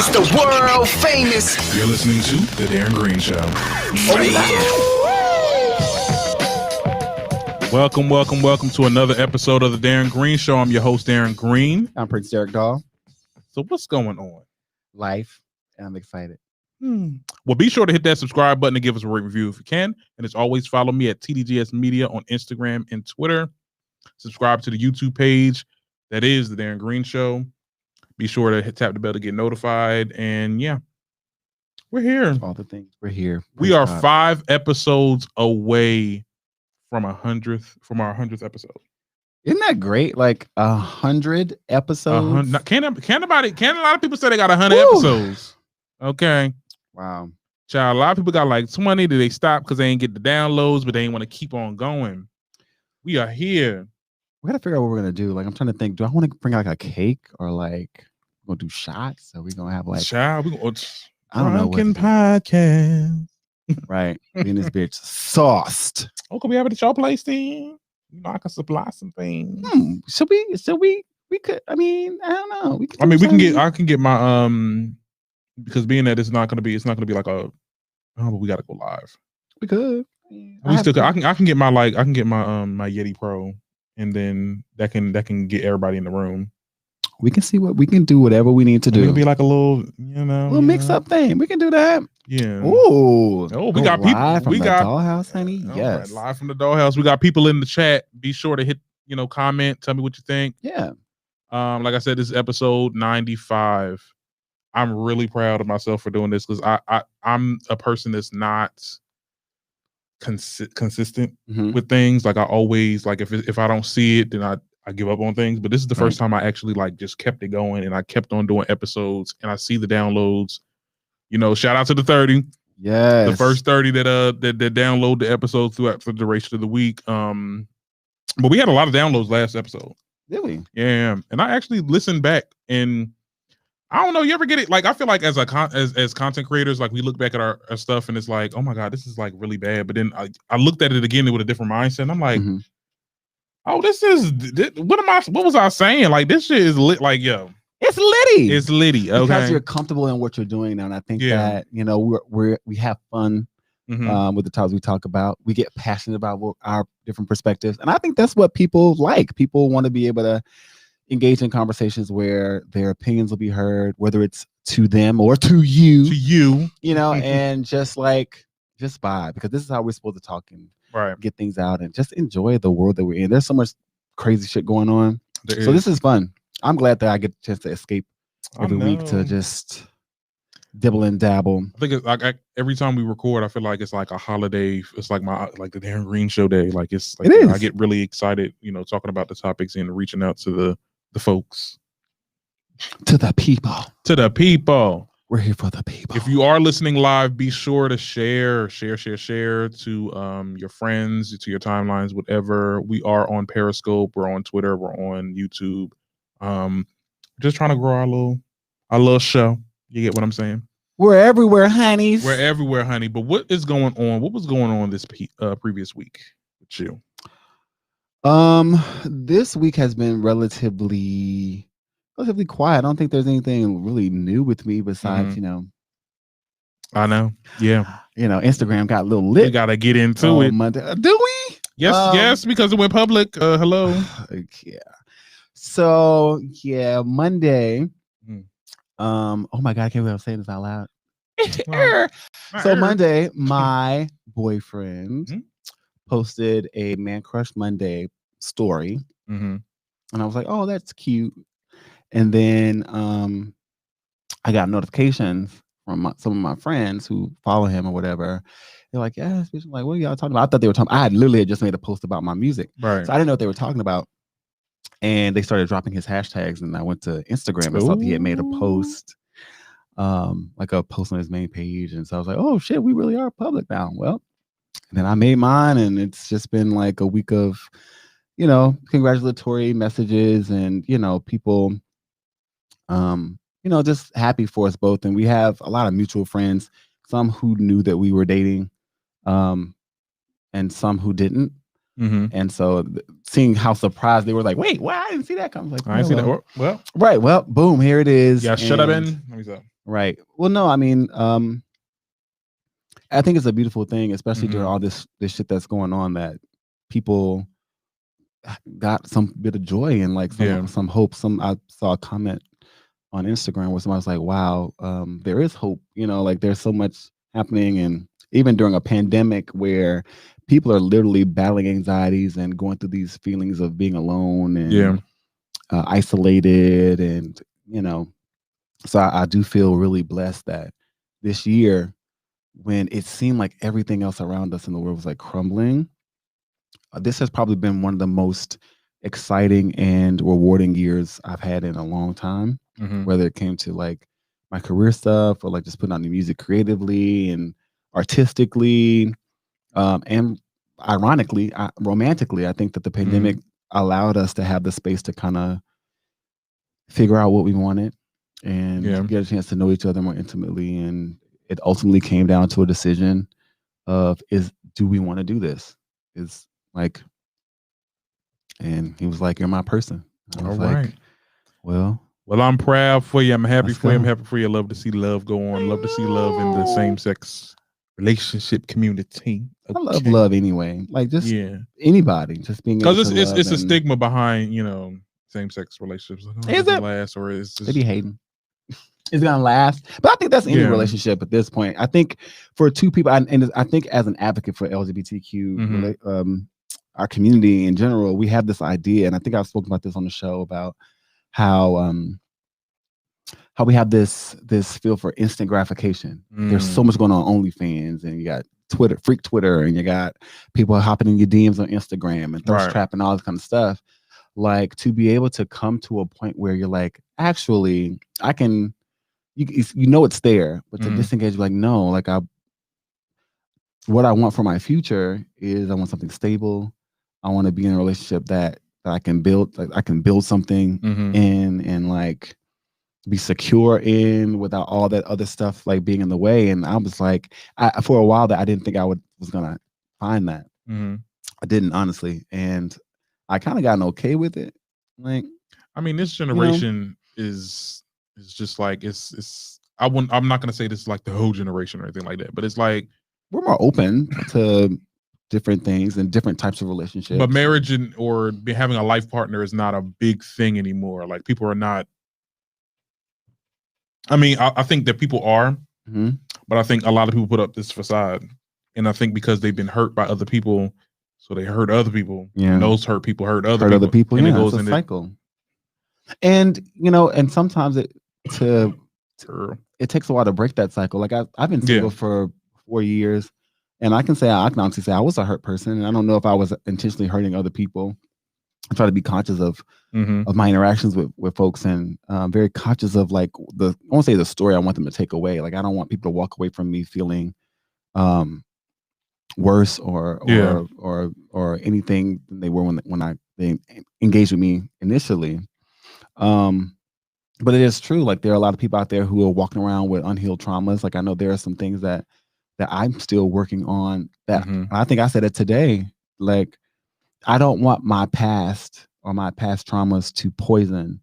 It's the world famous. You're listening to The Darren Greene Show. Welcome to another episode of The Darren Greene Show. I'm your host, Darren Greene. I'm Prince Derek Dahl. So what's going on? Life, and I'm excited. Well, be sure to hit that subscribe button and give us a review if you can. And as always, follow me at TDGS Media on Instagram and Twitter. Subscribe to the YouTube page. That is The Darren Greene Show. Be sure to tap the bell to get notified. And yeah, we're here. All the things. We're here. We are 5 episodes away from our 100th episode. Isn't that great? Like 100 episodes. Can't a lot of people say they got 100 episodes? Okay. Wow. Child, a lot of people got like 20. Did they stop because they ain't get the downloads, but they ain't want to keep on going? We are here. We gotta figure out what we're gonna do. Like, I'm trying to think. Do I want to bring like a cake or like we're gonna do shots? So we're gonna have like child. I don't know. Podcast. Right. In this bitch sauced. Oh, can we have it at your place then? You know, I can supply some things. Should we? We could. I mean, I don't know. I can get my because being that it's not gonna be like a. Oh, but we gotta go live. We could. I can get my my Yeti Pro, and then that can get everybody in the room. We can see what we can do. Whatever we need to do. It'll be like a little, mix up thing. We can do that. Yeah. Ooh. Oh, we got people. We got dollhouse, honey. Yes. Right, live from the dollhouse. We got people in the chat. Be sure to hit, comment. Tell me what you think. Yeah. Like I said, this is episode 95. I'm really proud of myself for doing this because I'm a person that's not consistent with things. Like I always if I don't see it, then I give up on things. But this is the first time I actually just kept it going, and I kept on doing episodes, and I see the downloads. Shout out to the 30. Yes. The first 30 that download the episodes throughout the duration of the week. But we had a lot of downloads last episode. Did we? Yeah. And I actually listened back, and I don't know, you ever get it? Like, I feel like as content creators, like we look back at our stuff and it's like, oh my God, this is like really bad. But then I looked at it again with a different mindset, and I'm like, oh, what was I saying? Like, this shit is lit. Like, yo, it's litty. It's litty. Okay. Because you're comfortable in what you're doing now. And I think that, we have fun with the topics we talk about. We get passionate about our different perspectives. And I think that's what people like. People want to be able to engage in conversations where their opinions will be heard, whether it's to them or to you. And just vibe, because this is how we're supposed to talk and get things out and just enjoy the world that we're in. There's so much crazy shit going on. This is fun. I'm glad that I get a chance to escape every week to just dibble and dabble. I think it's like every time we record, I feel like it's like a holiday. It's like the Darren Greene Show day. Like it is. I get really excited, talking about the topics and reaching out to the folks. To the people. We're here for the people. If you are listening live, be sure to share to your friends, to your timelines, whatever. We are on Periscope, we're on Twitter, we're on YouTube. Just trying to grow our little show. You get what I'm saying? We're everywhere, honeys. We're everywhere, honey. But what is going on? What was going on this previous week with you? This week has been relatively quiet. I don't think there's anything really new with me besides, I know. Yeah. Instagram got a little lit. We gotta get into it. Monday. Do we? Yes, because it went public. Hello. Yeah. So Monday. Oh my God, I can't believe I'm saying this out loud. So Monday, my boyfriend posted a Man Crush Monday story. And I was like, oh, that's cute. And then I got notifications from some of my friends who follow him or whatever. They're like, yeah, like, what are y'all talking about? I thought they were talking. I had literally just made a post about my music. Right. So I didn't know what they were talking about. And they started dropping his hashtags, and I went to Instagram and saw he had made a post, like a post on his main page. And so I was like, oh shit, we really are public now. Well, and then I made mine, and it's just been like a week of, congratulatory messages and, people, just happy for us both. And we have a lot of mutual friends, some who knew that we were dating, and some who didn't. Mm-hmm. And so seeing how surprised they were, like, wait, why? I didn't see that come. Like, I didn't see that. Well, right. Well, boom, here it is. Yeah, should have been. Let me see. Right. Well, no, I mean, I think it's a beautiful thing, especially during all this shit that's going on, that people got some bit of joy and like some hope. I saw a comment on Instagram where somebody was like, wow, there is hope, like there's so much happening. And even during a pandemic where people are literally battling anxieties and going through these feelings of being alone and isolated, and so I do feel really blessed that this year, when it seemed like everything else around us in the world was like crumbling, this has probably been one of the most exciting and rewarding years I've had in a long time. Whether it came to like my career stuff or like just putting out new music creatively and artistically, and ironically, romantically, I think that the pandemic allowed us to have the space to kind of figure out what we wanted and get a chance to know each other more intimately. And it ultimately came down to a decision of, do we want to do this? And he was like, you're my person. I was like, well, I'm proud for you. I'm happy for you. I'm happy for you. I love to see love go on. Love to see love in the same-sex relationship community. Okay. I love love anyway. Like just anybody, just being able to love. Because it's a stigma behind, same-sex relationships. Like, is it last, or is they be hating? It's gonna last, but I think that's any relationship at this point. I think for two people, and I think as an advocate for LGBTQ, our community in general, we have this idea, and I think I've spoken about this on the show about how we have this feel for instant gratification. There's so much going on OnlyFans, and you got freak Twitter, and you got people hopping in your DMs on Instagram and thirst trap and all this kind of stuff. Like, to be able to come to a point where you're like, actually, I can. It's there, but to disengage, like, no, like what I want for my future is I want something stable. I want to be in a relationship that I can build, like I can build something in and like be secure in without all that other stuff like being in the way. And I was like, for a while that I didn't think I was gonna find that. I didn't, honestly, and I kind of gotten okay with it. Like, I mean, this generation is just like I'm not gonna say this is like the whole generation or anything like that, but it's like we're more open to different things and different types of relationships. But marriage or having a life partner is not a big thing anymore. Like, people are not. I mean, I think that people are, but I think a lot of people put up this facade, and I think because they've been hurt by other people, so they hurt other people. And those hurt people hurt other people. And it goes in a cycle. And and sometimes it takes a while to break that cycle. Like I've been single for 4 years, and I can honestly say I was a hurt person, and I don't know if I was intentionally hurting other people. I try to be conscious of my interactions with folks, and very conscious of like I won't say the story I want them to take away. Like, I don't want people to walk away from me feeling worse or anything than they were when they engaged with me initially. But it is true. Like, there are a lot of people out there who are walking around with unhealed traumas. Like, I know there are some things that I'm still working on. That I think I said it today. Like, I don't want my past or my past traumas to poison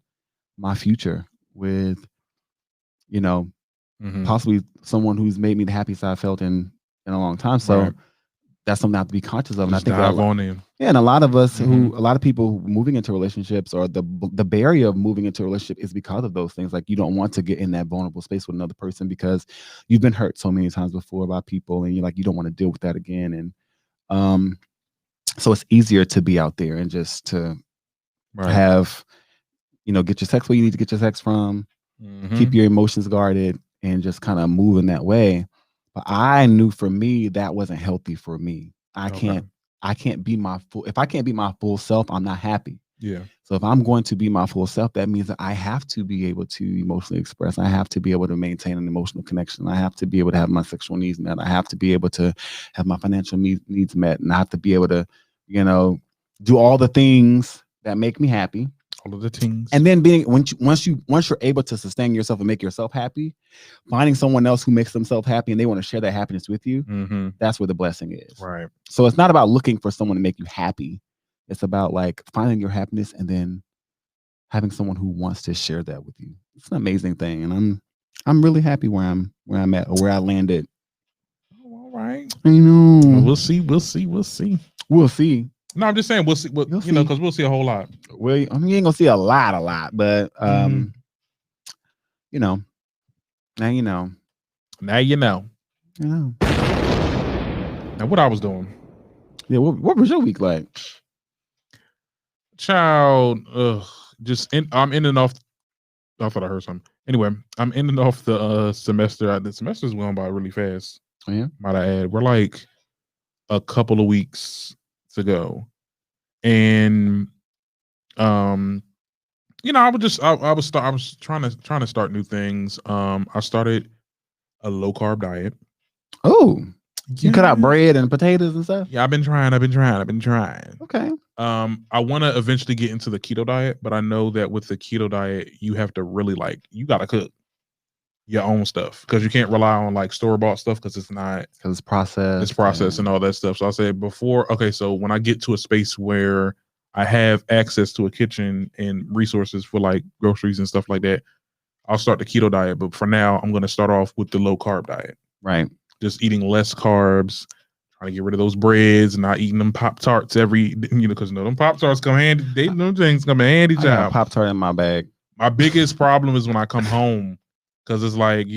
my future with, possibly someone who's made me the happiest I've felt in a long time. So that's something I have to be conscious of. And I think and a lot of us a lot of people moving into relationships, or the barrier of moving into a relationship, is because of those things. Like, you don't want to get in that vulnerable space with another person because you've been hurt so many times before by people, and you're like, you don't want to deal with that again. And so it's easier to be out there and just to have, get your sex where you need to get your sex from, keep your emotions guarded, and just kind of move in that way. But I knew for me that wasn't healthy for me. I can't be my full. If I can't be my full self, I'm not happy. So if I'm going to be my full self, that means that I have to be able to emotionally express. I have to be able to maintain an emotional connection. I have to be able to have my sexual needs met. I have to be able to have my financial needs met, and I have to be able to, do all the things that make me happy. All of the things. And then once you're able to sustain yourself and make yourself happy, finding someone else who makes themselves happy and they want to share that happiness with you, that's where the blessing is. Right. So it's not about looking for someone to make you happy. It's about like finding your happiness and then having someone who wants to share that with you. It's an amazing thing, and I'm really happy where I'm at or where I landed. All right. I know. We'll see. We'll see. We'll see. No, I'm just saying we'll see. You know, because we'll see a whole lot. Well, I mean, you ain't gonna see a lot, but you know, now you know. Now you know. You know. Now what I was doing. Yeah, what was your week like? Child, I'm ending off. I thought I heard something. Anyway, I'm ending off the semester. The semester's going by really fast. Oh, yeah, might I add. We're like a couple of weeks to go, and you know, I was trying to start new things. I started a low carb diet. Oh, you cut out bread and potatoes and stuff? Yeah, I've been trying. Okay. I want to eventually get into the keto diet, but I know that with the keto diet, you have to really you got to cook your own stuff because you can't rely on like store-bought stuff because it's processed and all that stuff. So I said so when I get to a space where I have access to a kitchen and resources for like groceries and stuff like that, I'll start the keto diet. But for now, I'm going to start off with the low carb diet. Right. Just eating less carbs, trying to get rid of those breads and not eating them Pop-Tarts because them Pop-Tarts come handy. Them things come in handy. I got a Pop-Tart in my bag. My biggest problem is when I come home because it's like,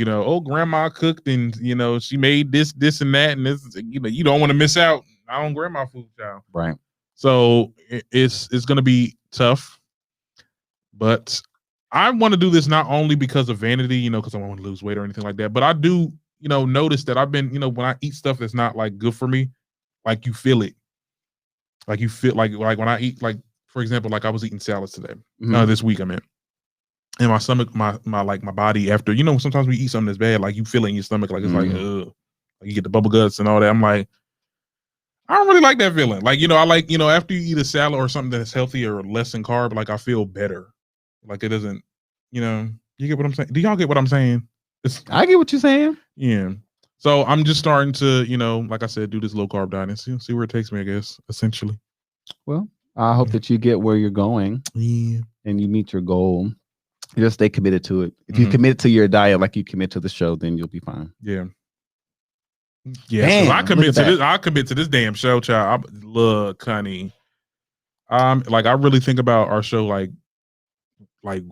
grandma cooked and, she made this and that. And this, you don't want to miss out on grandma food, child. Right. So it's going to be tough, but I want to do this not only because of vanity, because I want to lose weight or anything like that, but I do, notice that I've been, when I eat stuff that's not like good for me, like you feel it. Like you feel like when I eat, like, for example, like I was eating salads today, this week I meant, and my stomach, my body after, sometimes we eat something that's bad, like you feel it in your stomach, like it's like, ugh, like you get the bubble guts and all that. I'm like, I don't really like that feeling. Like, I like, after you eat a salad or something that's healthy or less in carb, like I feel better. Like it doesn't, you get what I'm saying? Do y'all get what I'm saying? I get what you're saying. Yeah. So I'm just starting to, like I said, do this low carb diet and see where it takes me, I guess, essentially. Well, I hope that you get where you're going and you meet your goal. Just stay committed to it. If you commit to your diet like you commit to the show, then you'll be fine. Yeah. Yeah. I commit to this damn show, child. Look, honey. Like I really think about our show like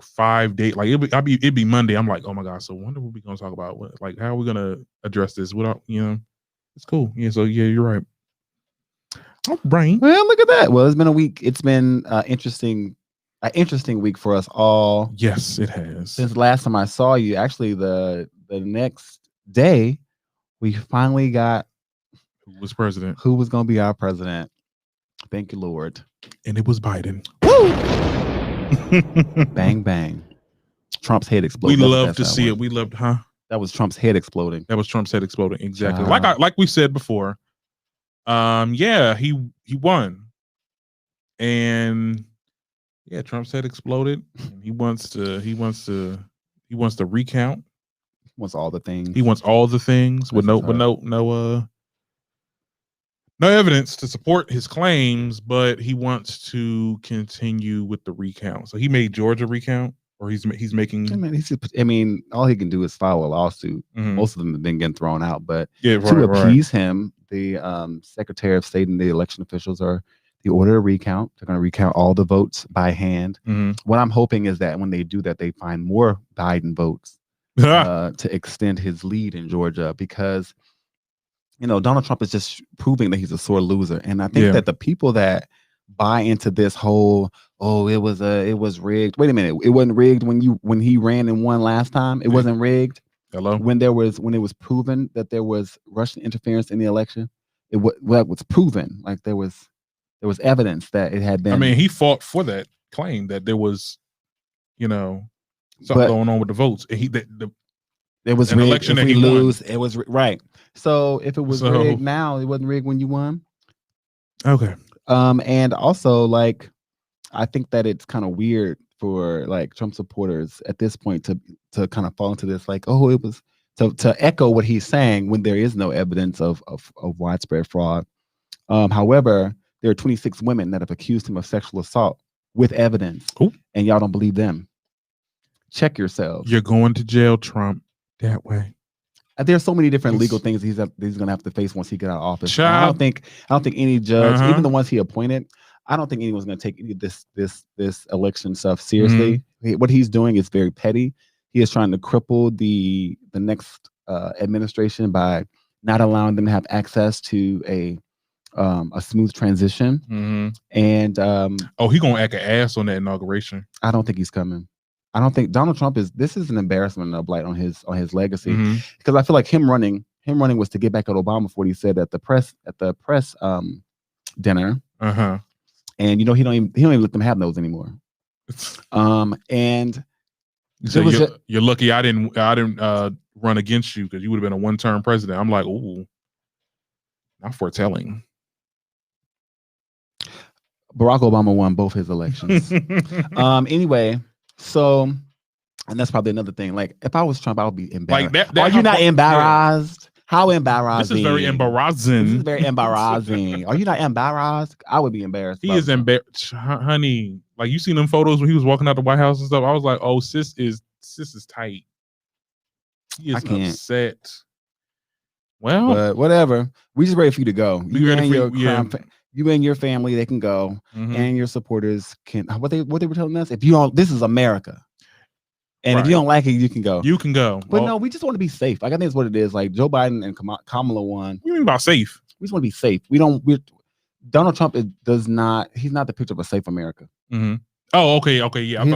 5 days. Like it'd be Monday. I'm like, oh my God. So wonder what we gonna talk about. What, like, how are we gonna address this without, it's cool. Yeah. So yeah, you're right. All right. Well, look at that. Well, it's been a week. It's been interesting week for us all. Yes, it has. Since last time I saw you, actually the next day, we finally got who was president. Who was going to be our president? Thank you, Lord. And it was Biden. Woo! Bang bang. Trump's head exploded. We love to see it. We loved, huh? That was Trump's head exploding. That was Trump's head exploding. Exactly. Like we said before. Yeah, he won. And yeah, Trump's head exploded. And he wants to recount. He wants all the things. He wants all the things with no evidence to support his claims, but he wants to continue with the recount. So he made Georgia recount, or he's making. I mean, all he can do is file a lawsuit. Most of them have been getting thrown out, but to appease him, the Secretary of State and the election officials they ordered a recount. They're going to recount all the votes by hand. What I'm hoping is that when they do that, they find more Biden votes to extend his lead in Georgia, because Donald Trump is just proving that he's a sore loser. And I think that the people that buy into this whole, it was rigged. Wait a minute, it wasn't rigged when he ran and won last time. It wasn't rigged. Hello. When it was proven that there was Russian interference in the election, it was proven. Like there was evidence that it had been. I mean, he fought for that claim that there was, something going on with the votes. It was an rigged. Election if that we he lose, won. it was right. So if it was rigged now, it wasn't rigged when you won. Okay. And also, like, I think that it's kind of weird for like Trump supporters at this point to kind of fall into this, like, it was to echo what he's saying when there is no evidence of widespread fraud. However, there are 26 women that have accused him of sexual assault with evidence, and y'all don't believe them. Check yourselves. You're going to jail, Trump. that way. There's so many different legal things he's gonna have to face once he get out of office. I Child. don't think any judge, even the ones he appointed, I don't think anyone's gonna take any of this election stuff seriously. What he's doing is very petty. He is trying to cripple the next administration by not allowing them to have access to a smooth transition. And he gonna act an ass on that inauguration. I don't think he's coming. I don't think Donald Trump this is an embarrassment and a blight on his legacy, because I feel like him running was to get back at Obama for what he said at the press dinner. And he don't even let them have those anymore. And so you're lucky I didn't run against you, because you would have been a one-term president. I'm like, ooh, not foretelling. Barack Obama won both his elections. Anyway, so, and that's probably another thing. Like, if I was Trump, I would be embarrassed. Like Are you not embarrassed? Yeah. How embarrassing? This is very embarrassing. This is very embarrassing. Are you not embarrassed? I would be embarrassed. He is embarrassed, honey. Like, you seen them photos when he was walking out the White House and stuff. I was like, oh, sis is tight. He is upset. Well, but whatever. We just ready for you to go. You and your family, they can go, and your supporters can. What they were telling us: if you don't, this is America, and if you don't like it, you can go. You can go. But no, we just want to be safe. Like, I think that's what it is. Like, Joe Biden and Kamala won. What do you mean about safe? We just want to be safe. Donald Trump he's not the picture of a safe America. Oh, okay, yeah. I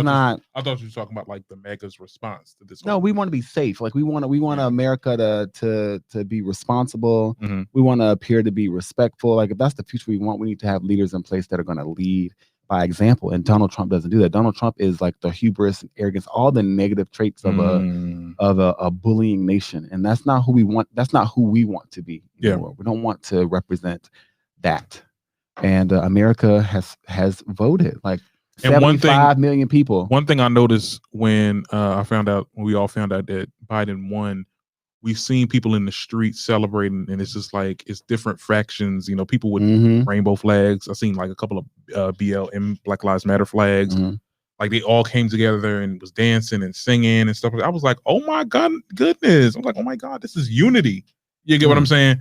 thought you were talking about like the MAGA's response to this. No, we want to be safe. Like, we want America to be responsible. We want to appear to be respectful. Like, if that's the future we want, we need to have leaders in place that are going to lead by example. And Donald Trump doesn't do that. Donald Trump is like the hubris and arrogance, all the negative traits of a bullying nation. And that's not who we want. That's not who we want to be. Anymore. We don't want to represent that. And America has voted like 75 million people. One thing I noticed when we all found out that Biden won, we've seen people in the streets celebrating, and it's just like it's different fractions. People with rainbow flags. I seen like a couple of BLM, Black Lives Matter flags. Like, they all came together and was dancing and singing and stuff. I was like, oh my goodness! I was like, oh my God, this is unity. You get what I'm saying?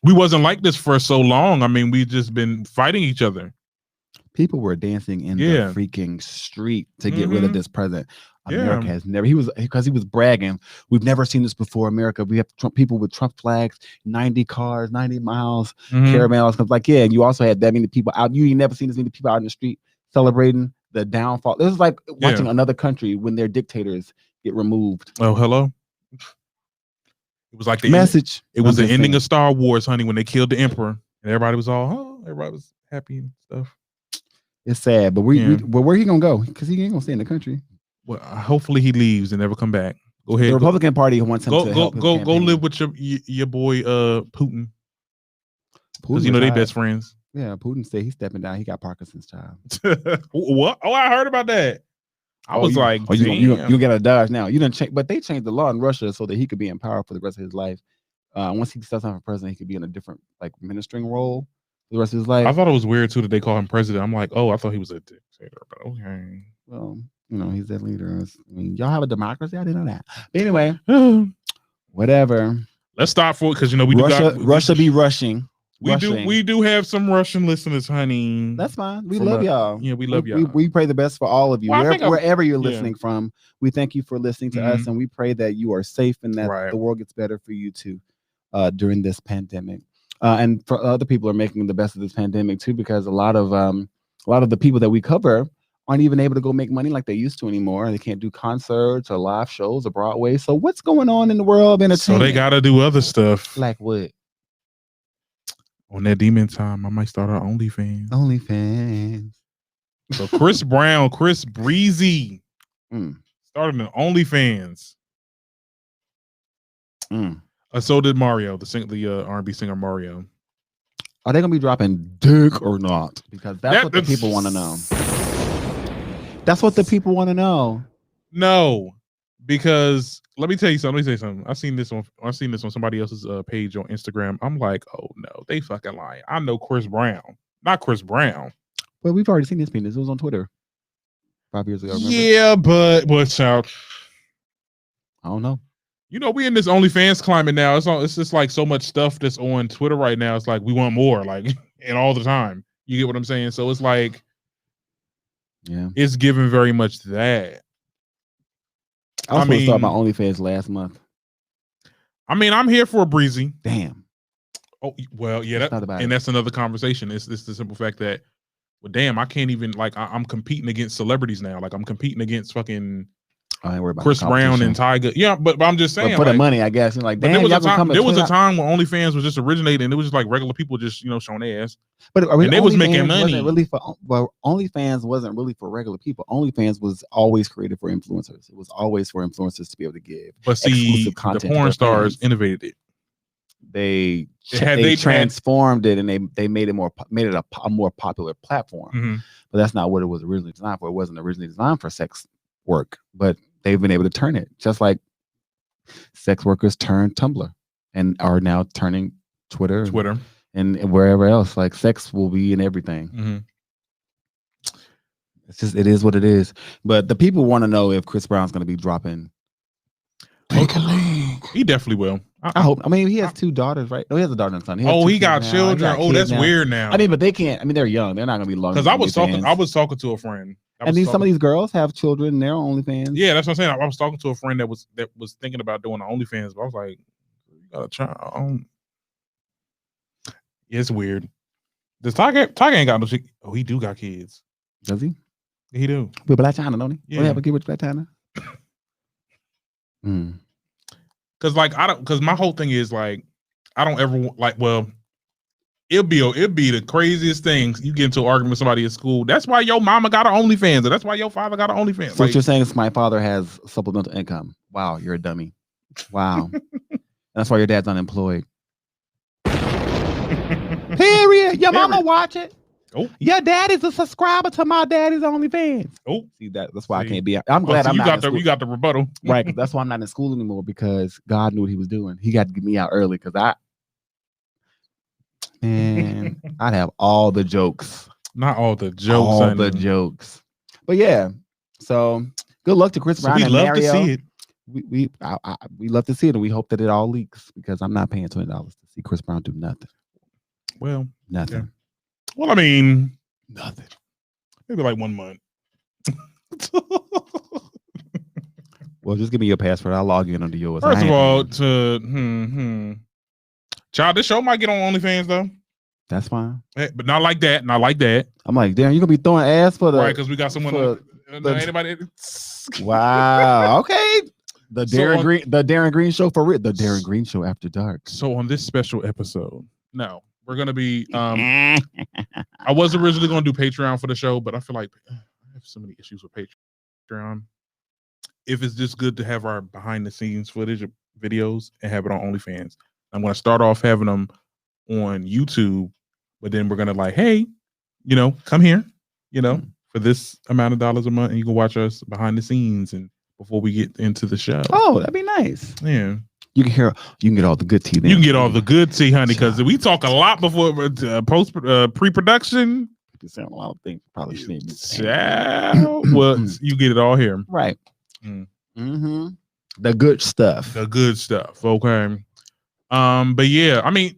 We wasn't like this for so long. I mean, we just been fighting each other. People were dancing in the freaking street to get rid of this president. America has never. He was bragging. We've never seen this before. America. We have people with Trump flags, 90 cars, 90 miles, caravans. Like, yeah, and you also had that many people out. You ain't never seen this many people out in the street celebrating the downfall. This is like watching another country when their dictators get removed. Oh, hello. It was like the message. It was the ending of Star Wars, honey, when they killed the Emperor, and everybody was everybody was happy and stuff. It's sad, but where he gonna go? Because he ain't gonna stay in the country. Well, hopefully he leaves and never come back. Go ahead. The Republican Party wants him to help go live with your boy Putin. Because they best friends. Yeah, Putin said he's stepping down. He got Parkinson's, child. What? Oh, I heard about that. I was like, you get a dodge now. You didn't change, but they changed the law in Russia so that he could be in power for the rest of his life. Once he steps down for president, he could be in a different ministering role for the rest of his life. I thought it was weird too that they call him president. I'm like, oh, I thought he was a dictator, but okay. Well, he's that leader. I mean, y'all have a democracy. I didn't know that. But anyway, whatever. Let's stop for it because Russia be rushing. We do have some Russian listeners, honey. That's fine. We love y'all. Yeah, we love y'all. We pray the best for all of you. Wherever you're listening from, we thank you for listening to us, and we pray that you are safe and that the world gets better for you too during this pandemic. And for other people are making the best of this pandemic too, because a lot of the people that we cover aren't even able to go make money like they used to anymore. They can't do concerts or live shows or Broadway. So what's going on in the world of entertainment? So they got to do other stuff. Like what? On that demon time, I might start our OnlyFans. So Chris Breezy started an OnlyFans. So did Mario, the R&B singer Mario. Are they gonna be dropping dick or not? Because that's what the people want to know. That's what the people want to know. No, because let me tell you something. I seen this on somebody else's page on Instagram. I'm like, oh no, they fucking lying. I know Chris Brown, not Chris Brown. Well, we've already seen this penis. It was on Twitter 5 years ago. Remember? Yeah, but child, I don't know. You know, we in this OnlyFans climate now. It's just like so much stuff that's on Twitter right now. It's like we want more, like, and all the time. You get what I'm saying? So it's like, yeah, it's given very much that. I was supposed to start my OnlyFans last month. I mean, I'm here for a breezy. Damn. Oh well, yeah, that's another conversation. It's the simple fact that, well, damn, I can't even like I'm competing against celebrities now. Like I'm competing against fucking I ain't worried about Chris Brown and Tyga. Yeah, but I'm just saying, but for the money, I guess. You're like, damn, there was a time when OnlyFans was just originating, and it was just like regular people just showing their ass. But and they was making money. OnlyFans wasn't really for regular people. OnlyFans was always created for influencers. It was always for influencers to be able to give. But see, the porn stars innovated it. They transformed it, and they made it a more popular platform. Mm-hmm. But that's not what it was originally designed for. It wasn't originally designed for sex work, but they've been able to turn it, just like sex workers turned Tumblr and are now turning Twitter and wherever else. Like sex will be in everything. Mm-hmm. It is what it is. But the people want to know if Chris Brown's going to be dropping. He definitely will. I hope. I mean, he has 2 daughters, right? No, he has a daughter and a son. He got children. That's weird now. I mean, but they can't. I mean, they're young. They're not going to be long. Because I was talking to a friend. Some of these girls have children in their OnlyFans. Yeah, that's what I'm saying. I was talking to a friend that was thinking about doing the OnlyFans, but I was like, you got a child. Yeah, it's weird. Does Tyga ain't got no shit? Oh, he do got kids. Does he? He do. With Black China, don't he? Yeah. Have a kid with Black China? Cause my whole thing is like, I don't ever like, well, it'd be the craziest things. You get into an argument with somebody at school. That's why your mama got an OnlyFans, or that's why your father got an OnlyFans. So what you're saying is my father has supplemental income. Wow, you're a dummy. Wow. That's why your dad's unemployed. Period. Your mama watch it. Oh, your daddy's a subscriber to my daddy's OnlyFans. Oh, see that's why I can't be. I'm glad you got the rebuttal, right? That's why I'm not in school anymore, because God knew what He was doing. He got to get me out early because I'd have all the jokes. Not all the jokes. The jokes. But yeah, so good luck to Chris Brown and Mario. We love to see it. We love to see it, and we hope that it all leaks, because I'm not paying $20 to see Chris Brown do nothing. Well, nothing. Yeah. Well, I mean, nothing. Maybe like 1 month. Well, just give me your password. I'll log in under yours. First of all, child, this show might get on OnlyFans though. That's fine. Hey, but not like that. Not like that. I'm like, damn, you gonna be throwing ass for the right? Because we got someone. Anybody? Wow. Okay. The Darren Greene show for real. The Darren Greene show after dark. So on this special episode, no, we're gonna be. I was originally gonna do Patreon for the show, but I feel like I have so many issues with Patreon. If it's just good to have our behind the scenes footage of videos and have it on OnlyFans, I'm gonna start off having them on YouTube, but then we're gonna like, hey, come here, for this amount of dollars a month, and you can watch us behind the scenes and before we get into the show. Oh, that'd be nice. Yeah. You can get all the good tea then. You can get all the good tea, honey, because we talk a lot before pre-production. You're saying a lot of things probably shouldn't be saying. Yeah. Well, you get it all here. Right. The good stuff. The good stuff. Okay. But yeah, I mean,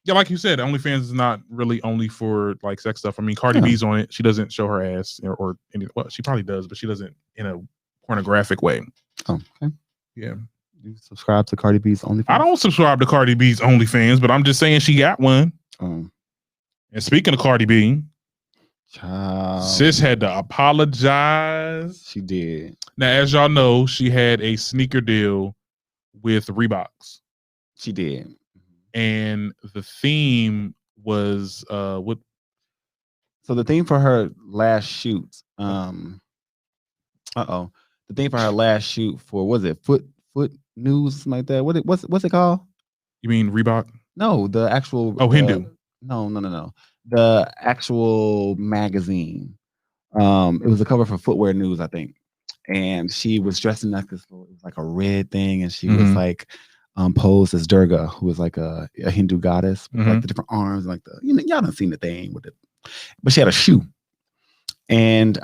yeah, like you said, OnlyFans is not really only for like sex stuff. I mean, Cardi B's on it. She doesn't show her ass or any. Well, she probably does, but she doesn't in a pornographic way. Oh, okay. Yeah. You subscribe to Cardi B's OnlyFans? I don't subscribe to Cardi B's OnlyFans, but I'm just saying she got one. And speaking of Cardi B, sis had to apologize. She did. Now, as y'all know, she had a sneaker deal with Reeboks. She did. And the theme was what? So the theme for her last shoot, the theme for her last shoot for, was it Foot News, something like that? What's it called? You mean Reebok? No, the actual. Hindu. No. The actual magazine. It was a cover for Footwear News, I think. And she was dressed in like this, it was like a red thing, and she was like posed as Durga, who was like a Hindu goddess, with like the different arms, like the y'all done seen the thing with it. But she had a shoe, and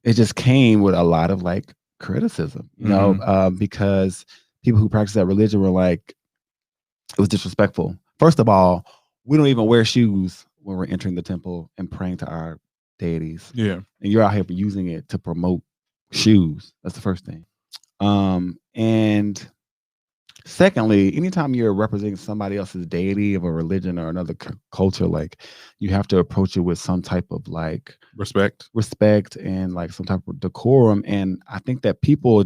it just came with a lot of like criticism, you know, because people who practice that religion were like, it was disrespectful. First of all, we don't even wear shoes when we're entering the temple and praying to our deities. Yeah. And you're out here using it to promote shoes. That's the first thing. And secondly, anytime you're representing somebody else's deity of a religion or another culture, like you have to approach it with some type of like respect and like some type of decorum. And I think that people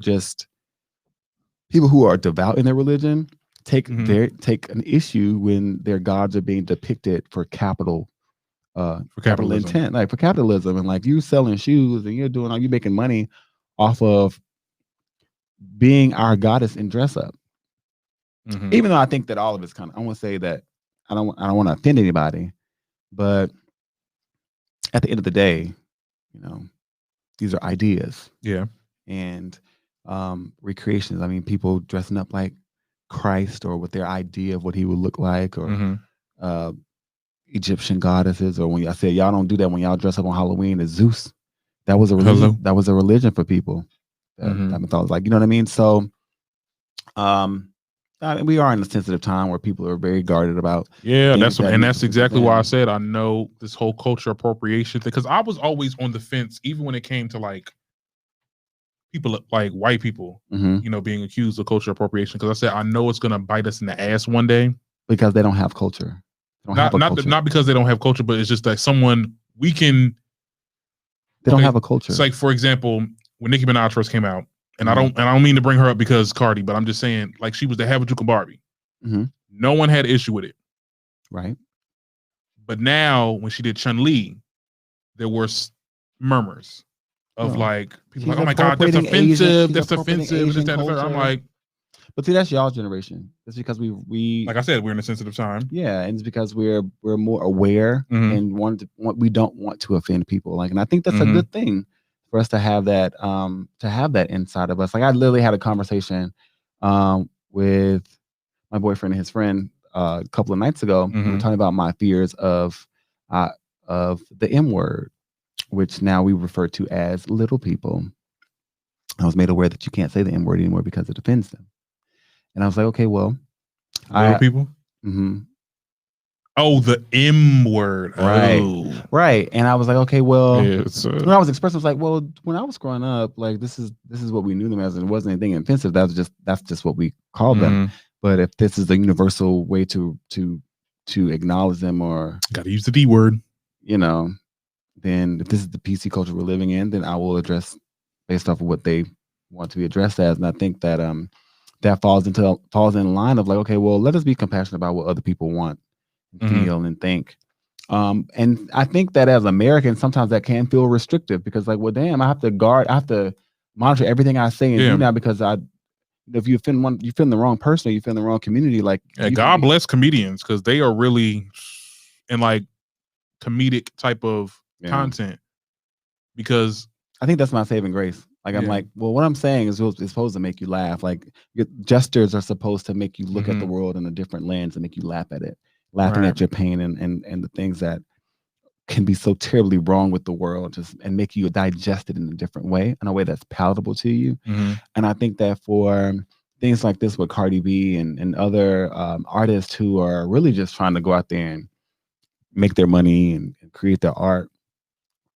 who are devout in their religion take an issue when their gods are being depicted for capital intent, like for capitalism, and like you selling shoes and you're making money off of being our goddess in dress up. Even though I think that all of it's kind of, I want to say that I don't want to offend anybody, but at the end of the day, you know, these are ideas. Yeah. And recreations. I mean, people dressing up like Christ or with their idea of what he would look like, or Egyptian goddesses, or when I said y'all don't do that when y'all dress up on Halloween as Zeus. That was a religion. That was a religion for people. That mythology, like, you know what I mean? So I mean, we are in a sensitive time where people are very guarded about. Yeah, that's exactly why I said I know this whole culture appropriation thing, because I was always on the fence, even when it came to like people like white people, you know, being accused of culture appropriation. Because I said I know it's gonna bite us in the ass one day because they don't have culture. Not because they don't have culture, but it's just that they don't have a culture. It's like, for example, when Nicki Minaj first came out. And I don't mean to bring her up because Cardi, but I'm just saying, like, she was the Havajuka Barbie. No one had an issue with it, right? But now, when she did Chun-Li, there were murmurs of like people like, "Oh my God, that's offensive! That's offensive!" I'm like, but see, that's y'all's generation. That's because we like I said, we're in a sensitive time. Yeah, and it's because we're more aware and we don't want to offend people. Like, and I think that's a good thing for us to have that inside of us. Like, I literally had a conversation with my boyfriend and his friend a couple of nights ago. We were talking about my fears of the M word, which now we refer to as little people. I was made aware that you can't say the M word anymore because it offends them. And I was like, okay, well, little people. Oh, the M word. Right. Oh. Right. And I was like, okay, well, when I was expressing, I was like, well, when I was growing up, like this is what we knew them as, and it wasn't anything offensive. That's just what we called them. But if this is the universal way to acknowledge them, or gotta use the D word, you know, then if this is the PC culture we're living in, then I will address based off of what they want to be addressed as. And I think that that falls in line of like, okay, well, let us be compassionate about what other people want, feel, and think. And I think that as Americans, sometimes that can feel restrictive because, like, well, damn, I have to monitor everything I say and do now because if you offend you offend the wrong person, or you offend the wrong community, like, God bless comedians because they are really in like comedic type of content, because I think that's my saving grace. Like, I'm like, well, what I'm saying is it's supposed to make you laugh. Like, your gestures are supposed to make you look at the world in a different lens and make you laugh at it, laughing at your pain and the things that can be so terribly wrong with the world, and make you digest it in a different way, in a way that's palatable to you. And I think that for things like this with Cardi B and other artists who are really just trying to go out there and make their money and create their art,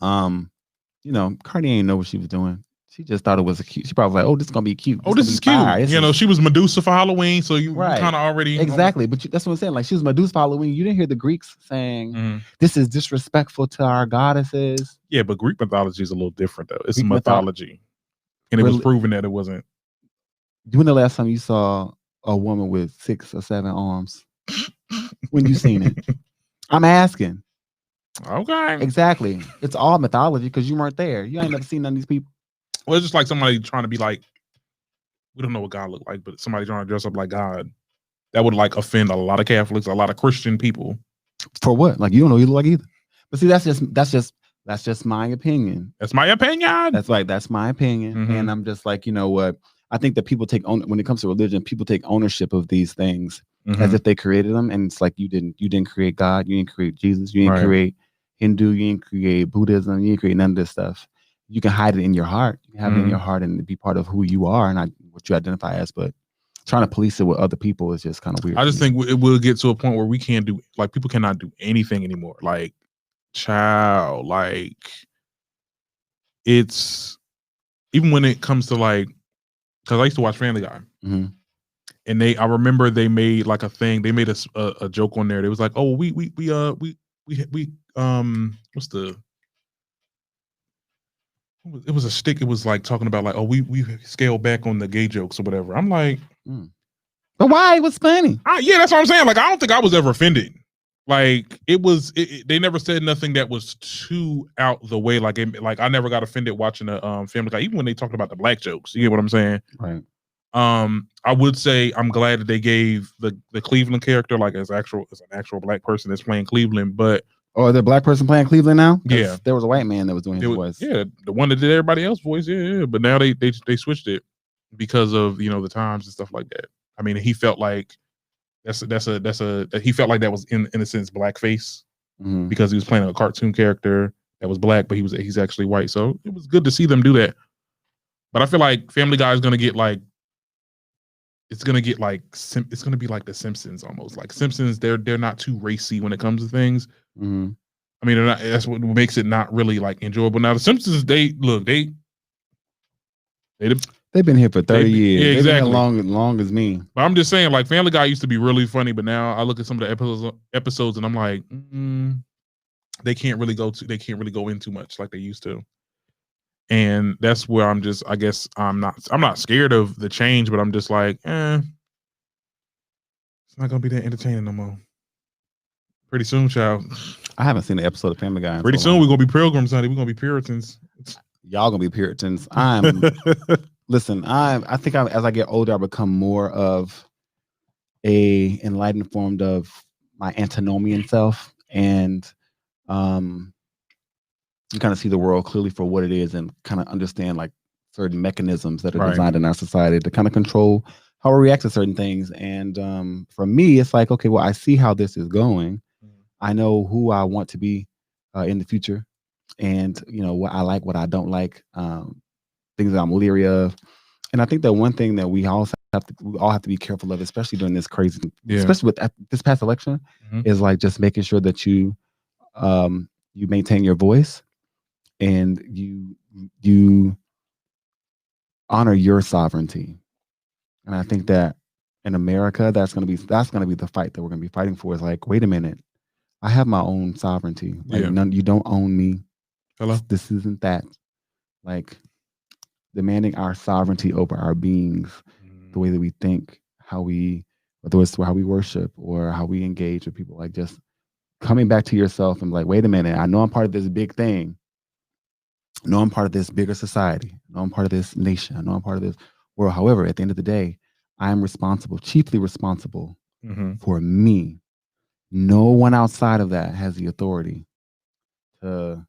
you know, Cardi ain't know what she was doing. She just thought it was cute. She probably was like, "Oh, this is gonna be cute. This is cute." You know, she was Medusa for Halloween, so you kind of already exactly. But that's what I'm saying. Like, she was Medusa for Halloween. You didn't hear the Greeks saying this is disrespectful to our goddesses. Yeah, but Greek mythology is a little different though. It's mythology, and it was proven that it wasn't. When the last time you saw a woman with 6 or 7 arms? When you seen it? I'm asking. Okay. Exactly. It's all mythology because you weren't there. You ain't never seen none of these people. Well, it's just like somebody trying to be like, we don't know what God looked like, but somebody trying to dress up like God. That would like offend a lot of Catholics, a lot of Christian people. For what? Like, you don't know what you look like either. But see, that's just my opinion. That's my opinion. That's my opinion. And I'm just like, you know what? I think that people when it comes to religion, people take ownership of these things as if they created them. And it's like, you didn't create God, you didn't create Jesus, you didn't create Hindu, you didn't create Buddhism, you didn't create none of this stuff. you can hide it in your heart. You can have it in your heart and be part of who you are and not what you identify as. But trying to police it with other people is just kind of weird. I just think it will get to a point where we can't do, like, people cannot do anything anymore. Like, child, like, it's, even when it comes to, like, because I used to watch Family Guy. Mm-hmm. And I remember they made like a thing. They made a joke on there. They was like, "Oh, we what's the? It was a stick. It was like talking about like, oh, we scaled back on the gay jokes or whatever." I'm like, but why? It was funny. Yeah, that's what I'm saying. Like, I don't think I was ever offended. Like, it was. They never said nothing that was too out the way. Like, I never got offended watching a Family Guy, even when they talked about the black jokes. You get what I'm saying? Right. I would say I'm glad that they gave the Cleveland character like as an actual black person that's playing Cleveland. But the black person playing Cleveland now? Yeah, there was a white man that was doing his voice. Yeah, the one that did everybody else's voice. Yeah. But now they switched it because of the times and stuff like that. I mean, he felt like he felt like that was in a sense blackface because he was playing a cartoon character that was black, but he's actually white. So it was good to see them do that. But I feel like Family Guy is gonna get like. It's gonna be like The Simpsons almost. Like Simpsons, they're not too racy when it comes to things. Mm-hmm. I mean, that's what makes it not really like enjoyable. Now the Simpsons, they've been here for 30 years. Yeah, exactly. They've been long as me. But I'm just saying, like Family Guy used to be really funny, but now I look at some of the episodes and I'm like, they can't really go in too much like they used to. And that's where I'm not scared of the change, but I'm just like, it's not gonna be that entertaining no more. Pretty soon, child. I haven't seen an episode of Family Guy. Pretty soon we're gonna be pilgrims, honey. We're gonna be Puritans. Y'all gonna be Puritans. Listen, I think as I get older, I become more of a enlightened form of my antinomian self, and you kind of see the world clearly for what it is and kind of understand like certain mechanisms that are designed in our society to kind of control how we react to certain things. And for me, it's like, okay, well, I see how this is going. I know who I want to be in the future, and what I like, what I don't like, things that I'm leery of. And I think that one thing that we all have to be careful of, especially during this crazy, especially with this past election, is like just making sure that you maintain your voice and you honor your sovereignty. And I think that in America, that's gonna be the fight that we're gonna be fighting for. Is like, wait a minute, I have my own sovereignty. Like, you don't own me. Hello, this isn't that. Like, demanding our sovereignty over our beings, the way that we think, whether it's how we worship or how we engage with people. Like, just coming back to yourself and like, wait a minute, I know I'm part of this big thing. I know I'm part of this bigger society. I know I'm part of this nation. I know I'm part of this world. However, at the end of the day, I am chiefly responsible for me. No one outside of that has the authority to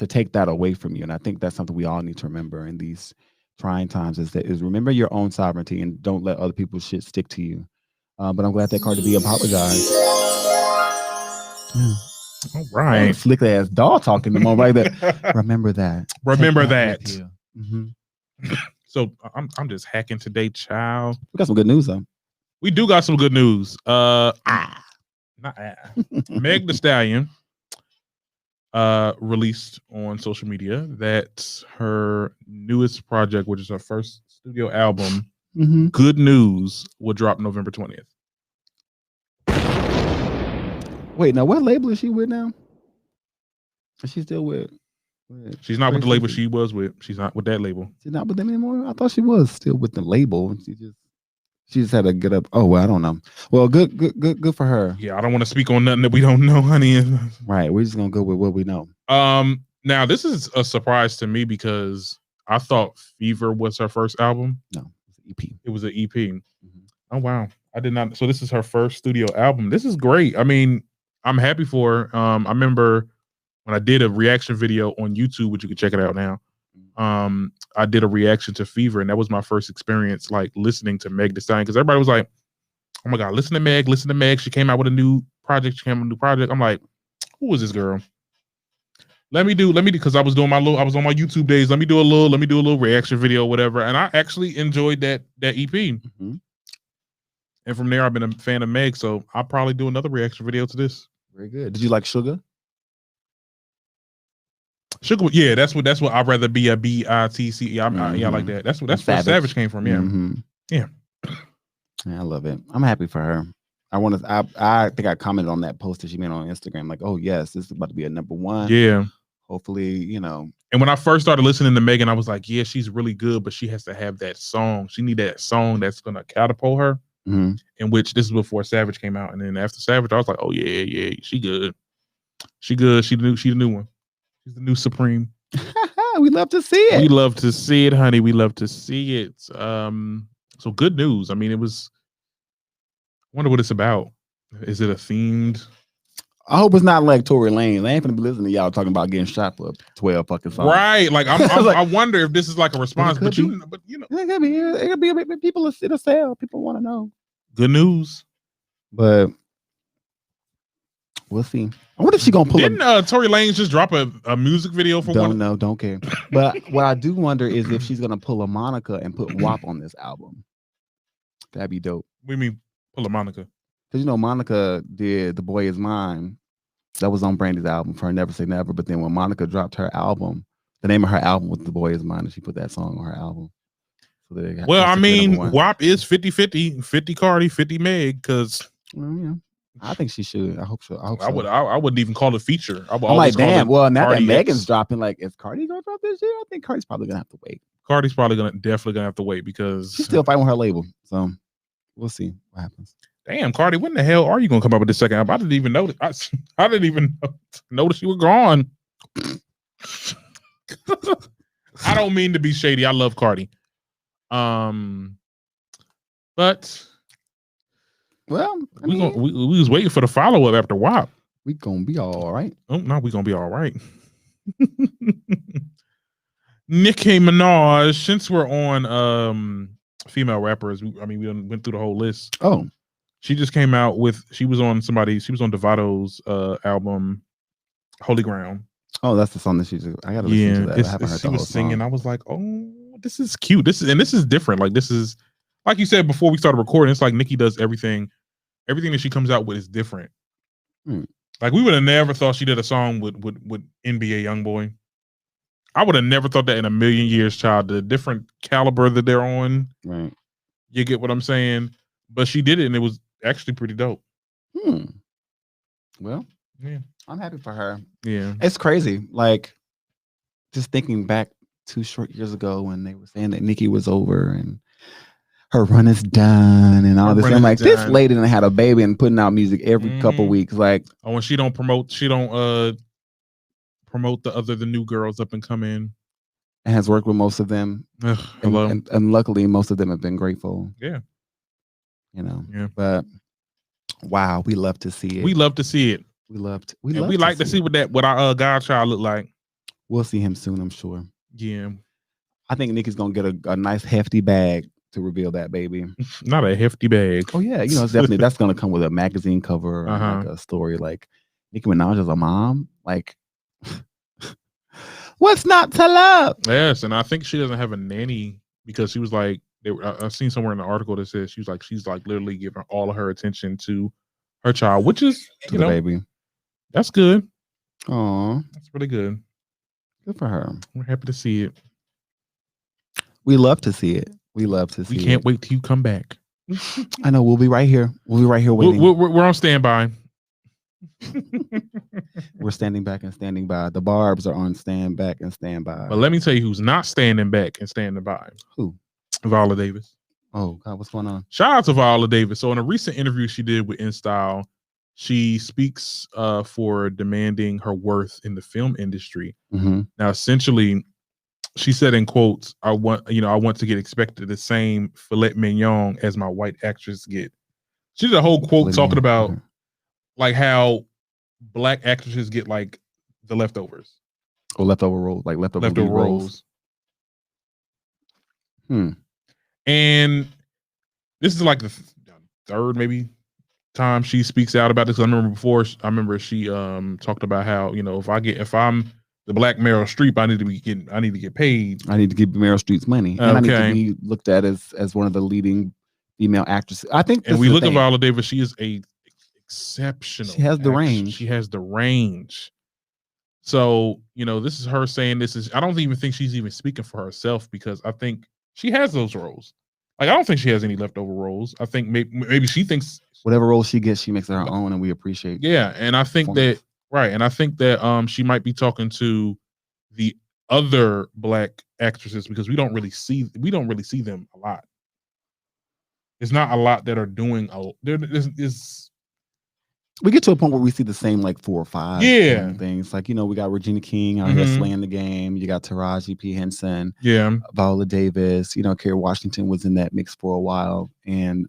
take that away from you. And I think that's something we all need to remember in these trying times is remember your own sovereignty and don't let other people's shit stick to you. But I'm glad that Cardi B apologized. Yeah. All right. Slick ass dog talking to him right there. Remember that. Remember that. So I'm just hacking today, child. We got some good news though. We do got some good news. Meg Thee Stallion released on social media that her newest project, which is her first studio album, Good News, will drop November 20th. Wait, now what label is she with now? Is she still with she's not with the label she was with. She's not with that label. She's not with them anymore? I thought she was still with the label. She just had to get up. Oh, well, I don't know. Well, good for her. Yeah, I don't want to speak on nothing that we don't know, honey. Right. We're just gonna go with what we know. Now this is a surprise to me because I thought Fever was her first album. No, it's an EP. It was an EP. Oh wow. I did not. So this is her first studio album. This is great. I mean, I'm happy for her. I remember when I did a reaction video on YouTube, which you can check it out now. I did a reaction to Fever, and that was my first experience like listening to Meg Thee Stallion, because everybody was like, oh my God, listen to Meg. She came out with a new project. I'm like, who is this girl? let me do because I was on my YouTube days. Let me do a little reaction video, whatever. And I actually enjoyed that EP. Mm-hmm. And from there, I've been a fan of Meg, so I'll probably do another reaction video to this. Very good. Did you like Sugar? Sugar, yeah, that's what I'd rather be a BITC. Yeah, I like that. That's where Savage came from. Yeah, yeah. I love it. I'm happy for her. I think I commented on that post that she made on Instagram, like, oh yes, this is about to be a #1. Yeah. Hopefully, And when I first started listening to Megan, I was like, yeah, she's really good, but she has to have that song. She need that song that's gonna catapult her. Mm-hmm. In which this is before Savage came out, and then after Savage, I was like, oh yeah, she good. She good. She the new one. She's the new Supreme. We love to see it. We love to see it, honey. We love to see it. So good news. I mean, I wonder what it's about. Is it a themed? I hope it's not like Tory Lanez. I ain't gonna be listening to y'all talking about getting shot for 12 fucking songs. Right. Like I wonder if this is like a response, but you know. It could be people it'll sell. People want to know. Good news. But we'll see. I wonder if she gonna pull. Didn't Tory Lanez just drop a music video for one? Don't know, don't care. But what I do wonder is if she's gonna pull a Monica and put WAP on this album. That'd be dope. What do you mean pull a Monica? Because Monica did The Boy Is Mine. That was on Brandy's album for Never Say Never. But then when Monica dropped her album, the name of her album was The Boy Is Mine, and she put that song on her album. So well, I mean, WAP is 50-50, 50 Cardi, 50 Meg, because I think she should. I hope so. I wouldn't even call it feature. I'm like, damn. Well, now that Megan's dropping, like, is Cardi gonna drop this year? I think Cardi's probably gonna have to wait. Cardi's probably definitely gonna have to wait because she's still fighting with her label. So we'll see what happens. Damn, Cardi, when the hell are you gonna come up with this second album? I didn't even know that. I didn't even notice you were gone. I don't mean to be shady. I love Cardi. But well, we was waiting for the follow up after WAP. We gonna be all right. Oh no, we gonna be all right. Nicki Minaj. Since we're on female rappers, we went through the whole list. Oh. She just came out with, she was on Devato's album, Holy Ground. Oh, that's the song that I gotta listen to that. I haven't heard she was singing. I was like, oh, this is cute. This is different. Like, this is, like you said before we started recording, it's like Nicki does everything that she comes out with is different. Like, we would have never thought she did a song with NBA Youngboy. I would have never thought that in a million years, child. The different caliber that they're on. Right. You get what I'm saying? But she did it, and it was actually pretty dope. Well, yeah, I'm happy for her. Yeah, it's crazy. Like, just thinking back 2 short years ago when they were saying that Nicki was over and her run is done and all this. I'm like, this lady done had a baby and putting out music every couple weeks. Like, when she don't promote the new girls up and come in. And has worked with most of them. And luckily, most of them have been grateful. Yeah. Yeah. But wow, we love to see it. We love to see it. We like to see what our godchild look like. We'll see him soon, I'm sure. Yeah. I think Nicki's gonna get a nice hefty bag to reveal that baby. Not a hefty bag. Oh yeah, it's definitely that's gonna come with a magazine cover and like a story like Nicki Minaj as a mom. Like, what's not to love? Yes, and I think she doesn't have a nanny because she was like, I've seen somewhere in the article that says she's like literally giving all of her attention to her child, which is the baby. That's good. Oh, that's really good. Good for her. We're happy to see it. We love to see it. We love to see it. We can't wait till you come back. I know. We'll be right here. We'll be right here waiting. We're on standby. We're standing back and standing by. The Barbs are on stand back and stand by. But let me tell you who's not standing back and standing by. Who? Viola Davis. Oh God, what's going on? Shout out to Viola Davis. So in a recent interview she did with InStyle, she speaks for demanding her worth in the film industry. Now, essentially, she said in quotes, I want to get expected the same filet mignon as my white actors get. She did a whole quote talking about like how black actresses get like the leftovers. Or leftover roles, like leftover roles. And this is like the third maybe time she speaks out about this. I remember she talked about how, if I'm the black Meryl Streep, I need to get paid. I need to give Meryl Streep's money, and I need to be looked at as one of the leading female actresses. I think. And we look at Viola Davis; she is a exceptional. She has the range. She has the range. So this is her saying this is. I don't even think she's even speaking for herself because I think she has those roles. Like I don't think she has any leftover roles. I think maybe she thinks whatever role she gets, she makes it her own, and we appreciate. Yeah, and I think that. Right, and I think that she might be talking to the other black actresses because we don't really see them a lot. There's not a lot that are doing we get to a point where we see the same like 4 or 5 things. Like, we got Regina King out here slaying the game. You got Taraji P. Henson. Yeah. Viola Davis. Kerry Washington was in that mix for a while. And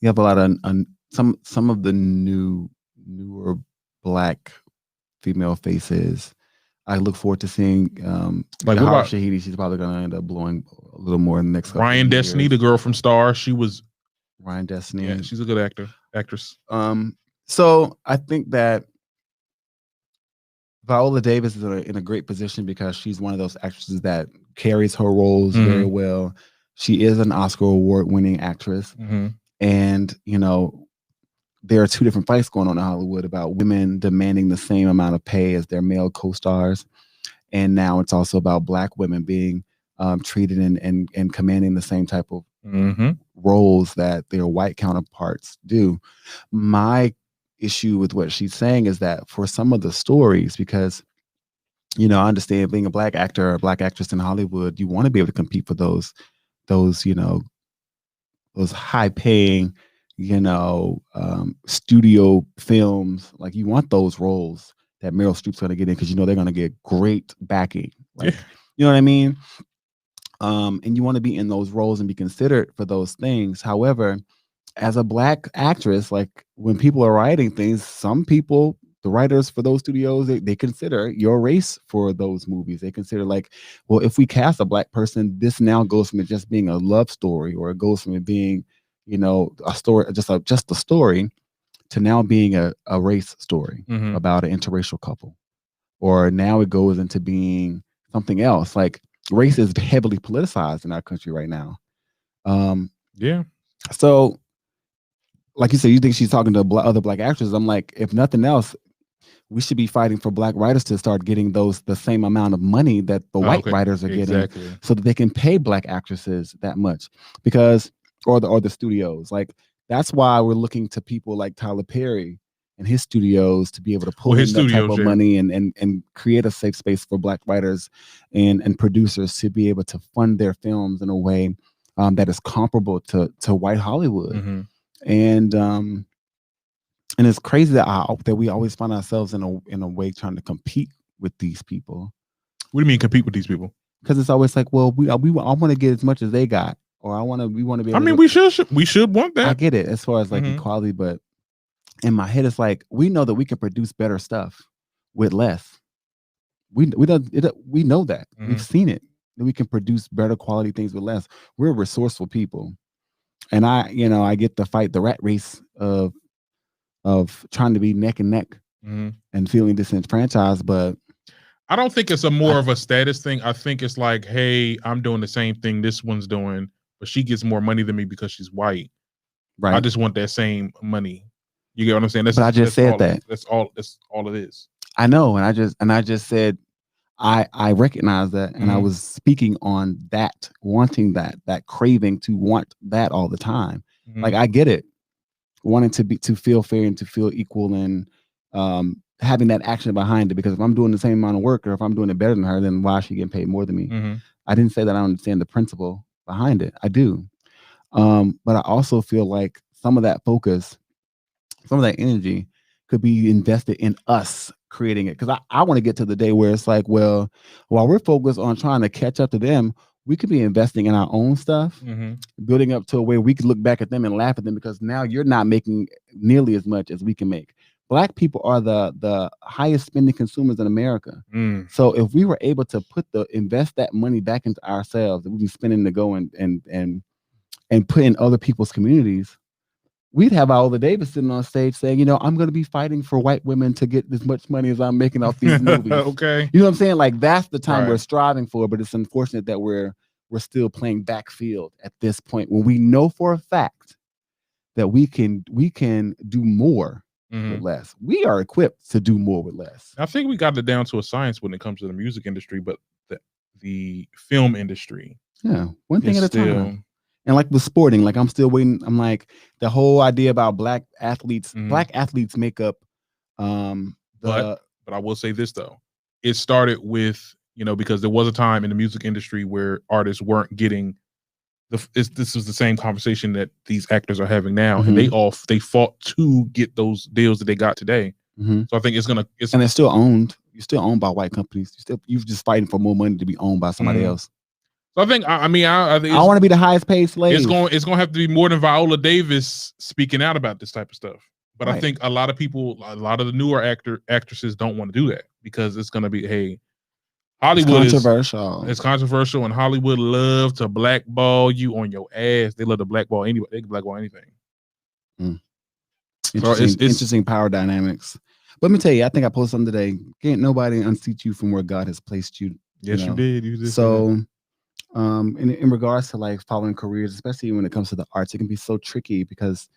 you have a lot of some of the newer black female faces. I look forward to seeing like Howard Shahidi. She's probably going to end up blowing a little more in the next couple Ryan of Destiny, years. the girl from Star. She was Ryan Destiny. Yeah, she's a good actress. So I think that Viola Davis is in a great position because she's one of those actresses that carries her roles very well. She is an Oscar award-winning actress. And, there are 2 different fights going on in Hollywood about women demanding the same amount of pay as their male co-stars. And now it's also about black women being treated and commanding the same type of roles that their white counterparts do. My issue with what she's saying is that for some of the stories, because I understand being a black actor or a black actress in Hollywood, you want to be able to compete for those high paying studio films. Like you want those roles that Meryl Streep's going to get in because they're going to get great backing. Like, you know what I mean? And you want to be in those roles and be considered for those things. However, as a black actress, like when people are writing things, some people, the writers for those studios, they consider your race for those movies. They consider like, well, if we cast a black person, this now goes from it just being a love story, or it goes from it being, a story, just a story, to now being a race story about an interracial couple. Or now it goes into being something else. Like race is heavily politicized in our country right now. So like you said, you think she's talking to other black actors. I'm like, if nothing else, we should be fighting for black writers to start getting the same amount of money that the white writers are getting, so that they can pay black actresses that much, because or the studios. Like that's why we're looking to people like Tyler Perry and his studios to be able to pull in that type of money and create a safe space for black writers and producers to be able to fund their films in a way that is comparable to white Hollywood. And it's crazy that we always find ourselves in a way trying to compete with these people. What do you mean compete with these people? Because it's always like, well, I want to get as much as they got, or we want to be. We should want that. I get it as far as like equality, but in my head, it's like we know that we can produce better stuff with less. We know that we've seen it. That we can produce better quality things with less. We're resourceful people, and I get to fight the rat race of trying to be neck and neck and feeling disenfranchised. But I don't think it's more of a status thing. I think it's like, hey, I'm doing the same thing this one's doing, but she gets more money than me because she's white. Right. I just want that same money. You get what I'm saying? That's all it is. I know, and I just said I recognize that, and I was speaking on that, wanting that craving to want that all the time. Like I get it. Wanting to feel fair and to feel equal, and having that action behind it, because if I'm doing the same amount of work, or if I'm doing it better than her, then why is she getting paid more than me? I didn't say that I don't understand the principle behind it. I do. But I also feel like some of that focus, some of that energy could be invested in us creating it. Because I want to get to the day where it's like, well, while we're focused on trying to catch up to them, we could be investing in our own stuff, building up to a way we could look back at them and laugh at them, because now you're not making nearly as much as we can make. Black people are the highest spending consumers in America. So if we were able to invest that money back into ourselves, that we'd be spending to go and put in other people's communities, we'd have Viola Davis sitting on stage saying, you know, I'm going to be fighting for white women to get as much money as I'm making off these movies. Okay. You know what I'm saying? Like that's the time Right. we're striving for, but it's unfortunate that we're still playing backfield at this point when we know for a fact that we can do more with less. We are equipped to do more with less. I think we got it down to a science when it comes to the music industry, but the film industry. Yeah, one thing at a time. And like with sporting, like I'm still waiting. I'm like the whole idea about black athletes. Black athletes make up. But I will say this though, it started with, you know, because there was a time in the music industry where artists weren't getting this is the same conversation that these actors are having now, and they fought to get those deals that they got today. So I think and they're still owned. You're still owned by white companies. You're just fighting for more money to be owned by somebody else. So I think I think I want to be the highest paid slave. It's going to have to be more than Viola Davis speaking out about this type of stuff. But I think a lot of people, a lot of the newer actresses don't want to do that because it's going to be, hey, Hollywood it's controversial. It's controversial, and Hollywood love to blackball you on your ass. They love to blackball anybody. They can blackball anything. Interesting power dynamics. But let me tell you, I think I posted something today. Can't nobody unseat you from where God has placed you. Yes, you did. You did. So. In regards to like following careers, especially when it comes to the arts, it can be so tricky because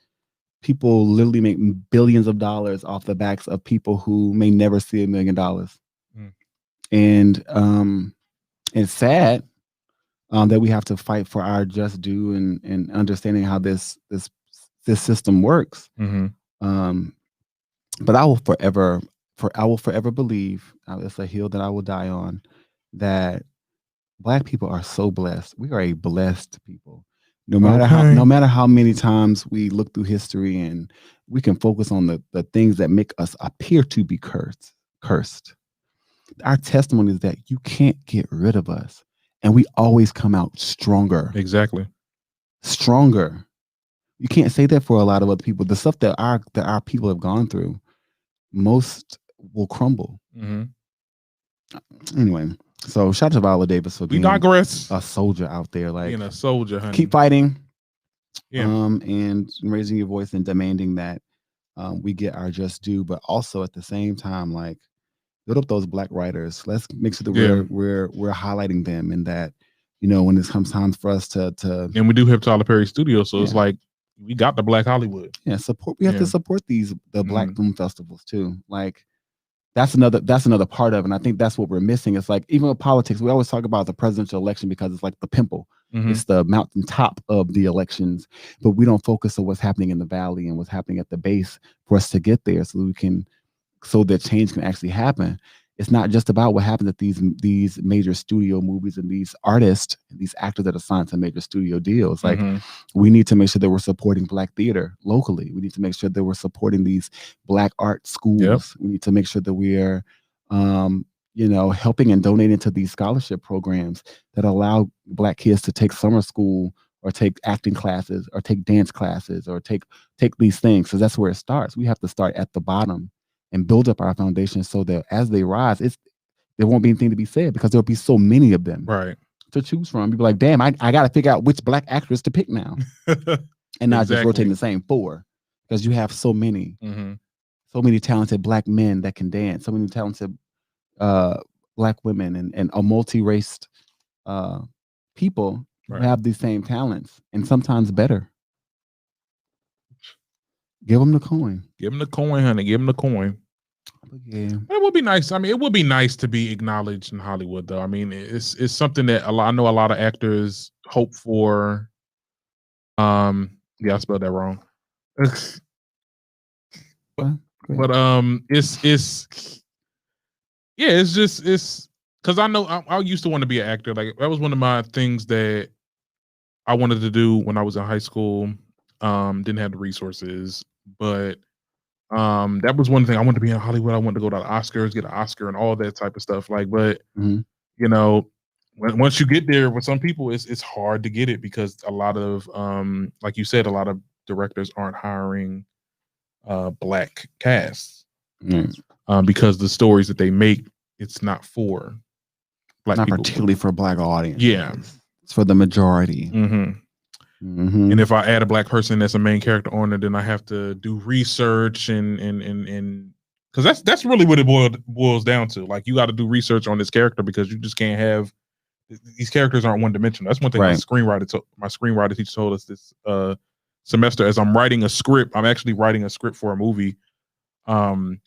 people literally make billions of dollars off the backs of people who may never see $1 million. And it's sad that we have to fight for our just due and understanding how this system works. But I will forever believe, it's a hill that I will die on, that Black people are so blessed. We are a blessed people. No matter how many times we look through history and we can focus on the things that make us appear to be cursed. Our testimony is that you can't get rid of us, and we always come out stronger. Exactly. Stronger. You can't say that for a lot of other people. The stuff that our people have gone through, most will crumble. Anyway. So shout out to Viola Davis for being a soldier out there, like being a soldier, honey. Keep fighting, yeah, and raising your voice and demanding that we get our just due, but also at the same time, like build up those Black writers. Let's make sure that we're highlighting them, and that, you know, when it comes time for us to and we do have Tyler Perry Studios, so it's like we got the Black Hollywood. Yeah, support. We have to support the Black film festivals too, like. That's another part of it. And I think that's what we're missing. It's like, even with politics, we always talk about the presidential election because it's like the pimple. It's the mountaintop of the elections, but we don't focus on what's happening in the valley and what's happening at the base for us to get there so that change can actually happen. It's not just about what happens at these major studio movies and these artists, these actors that are signed to major studio deals. Like we need to make sure that we're supporting Black theater locally. We need to make sure that we're supporting these Black art schools. We need to make sure that we're, helping and donating to these scholarship programs that allow Black kids to take summer school or take acting classes or take dance classes or take these things. So that's where it starts. We have to start at the bottom and build up our foundation so that as they rise, there won't be anything to be said because there'll be so many of them to choose from. You'll be like, damn, I got to figure out which Black actress to pick now. And not just rotating the same 4, because you have so many talented Black men that can dance, so many talented Black women and a multi-raced people who have these same talents and sometimes better. Give them the coin. Give them the coin, honey. Give them the coin. Yeah, it would be nice. I mean, it would be nice to be acknowledged in Hollywood, though. I mean, it's something that I know a lot of actors hope for. Yeah, I spelled that wrong. It's because I know I used to want to be an actor. Like that was one of my things that I wanted to do when I was in high school. Didn't have the resources, but that was one thing. I wanted to be in Hollywood. I wanted to go to the Oscars, get an Oscar and all that type of stuff. Like, but you know, once you get there, with some people, it's hard to get it because a lot of like you said, a lot of directors aren't hiring Black casts because the stories that they make, it's not for Black people. Not particularly for Black audience. Yeah, it's for the majority. And if I add a black person that's a main character on it, then I have to do research and because that's really what it boils down to. Like, you got to do research on this character because you just can't have these characters aren't one dimensional. That's one thing my screenwriter teacher told us this semester. As I'm writing a script, I'm actually writing a script for a movie. And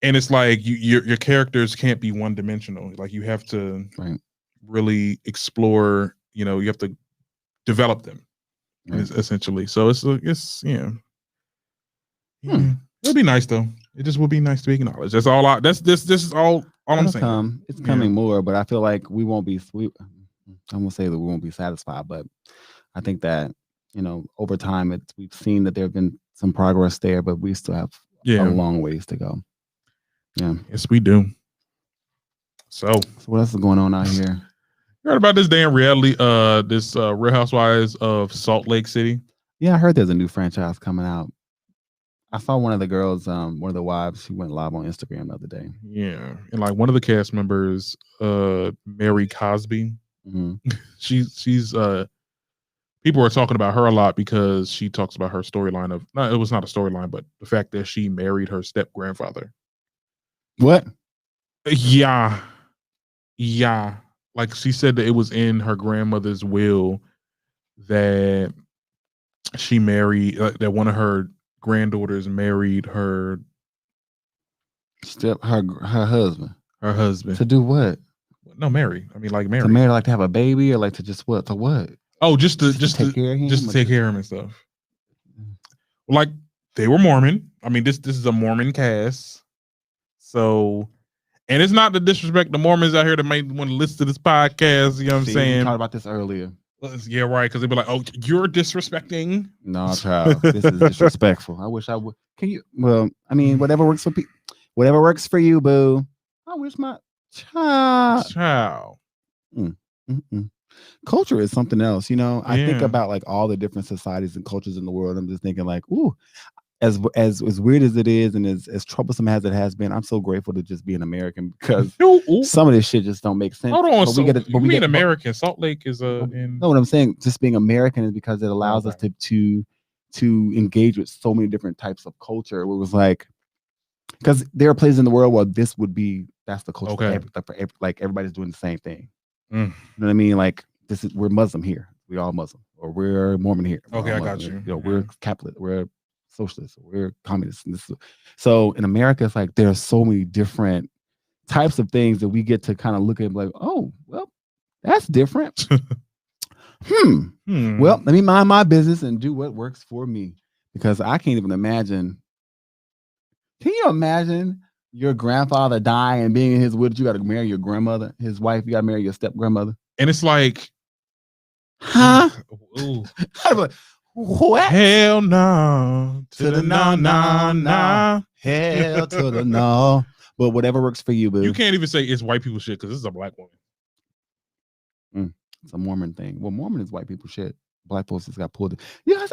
it's like your characters can't be one dimensional. Like, you have to really explore. You know, you have to develop them, essentially. So it's It'll be nice though. It just would be nice to be acknowledged. That's all. This is all I'm saying. It's coming more, but I feel like we won't be. I won't say that we won't be satisfied, but I think that over time, we've seen that there have been some progress there, but we still have a long ways to go. Yeah. Yes, we do. So what else is going on out here? You heard about this damn reality, this Real Housewives of Salt Lake City? Yeah, I heard there's a new franchise coming out. I saw one of the girls, one of the wives, who went live on Instagram the other day. Yeah, and like one of the cast members, Mary Cosby. She's people are talking about her a lot because she talks about her storyline of it was not a storyline, but the fact that she married her step grandfather. What? Yeah. Like, she said that it was in her grandmother's will that she married, that one of her granddaughters married her husband. Her husband. To do what? No, marry. I mean, like, marry. To marry, like to have a baby, or like to just what? To what? Oh, just to take care of him. Just to take care of him and stuff. Like, they were Mormon. I mean, this is a Mormon cast. So, and it's not to disrespect the Mormons out here that might want to listen to this podcast. You know what I'm saying? We talked about this earlier. Yeah, right. Because they'd be like, "Oh, you're disrespecting." No, child, this is disrespectful. I wish I would. Can you? Well, I mean, whatever works for people, whatever works for you, boo. I wish my child. Culture is something else. I think about like all the different societies and cultures in the world. I'm just thinking like, ooh. As weird as it is and as troublesome as it has been, I'm so grateful to just be an American because some of this shit just don't make sense. Hold on, we get American. Salt Lake is no, what I'm saying, just being American is because it allows us to engage with so many different types of culture. It was like, because there are places in the world where that's the culture. For like everybody's doing the same thing. You know what I mean? Like we're Muslim here. We all Muslim, or we're Mormon here. Okay, I got you. We're Catholic. We're socialists, we're communists. So in America, it's like there are so many different types of things that we get to kind of look at and be like, oh, well, that's different. Well, let me mind my business and do what works for me, because I can't even imagine. Can you imagine your grandfather dying and being in his will? You got to marry your grandmother, his wife. You got to marry your step grandmother. And it's like, huh? What? Hell no to the no. Hell to the no. But whatever works for you, boo. You can't even say it's white people shit because this is a black woman. It's a Mormon thing. Well, Mormon is white people shit. Black folks just got pulled in. Yes,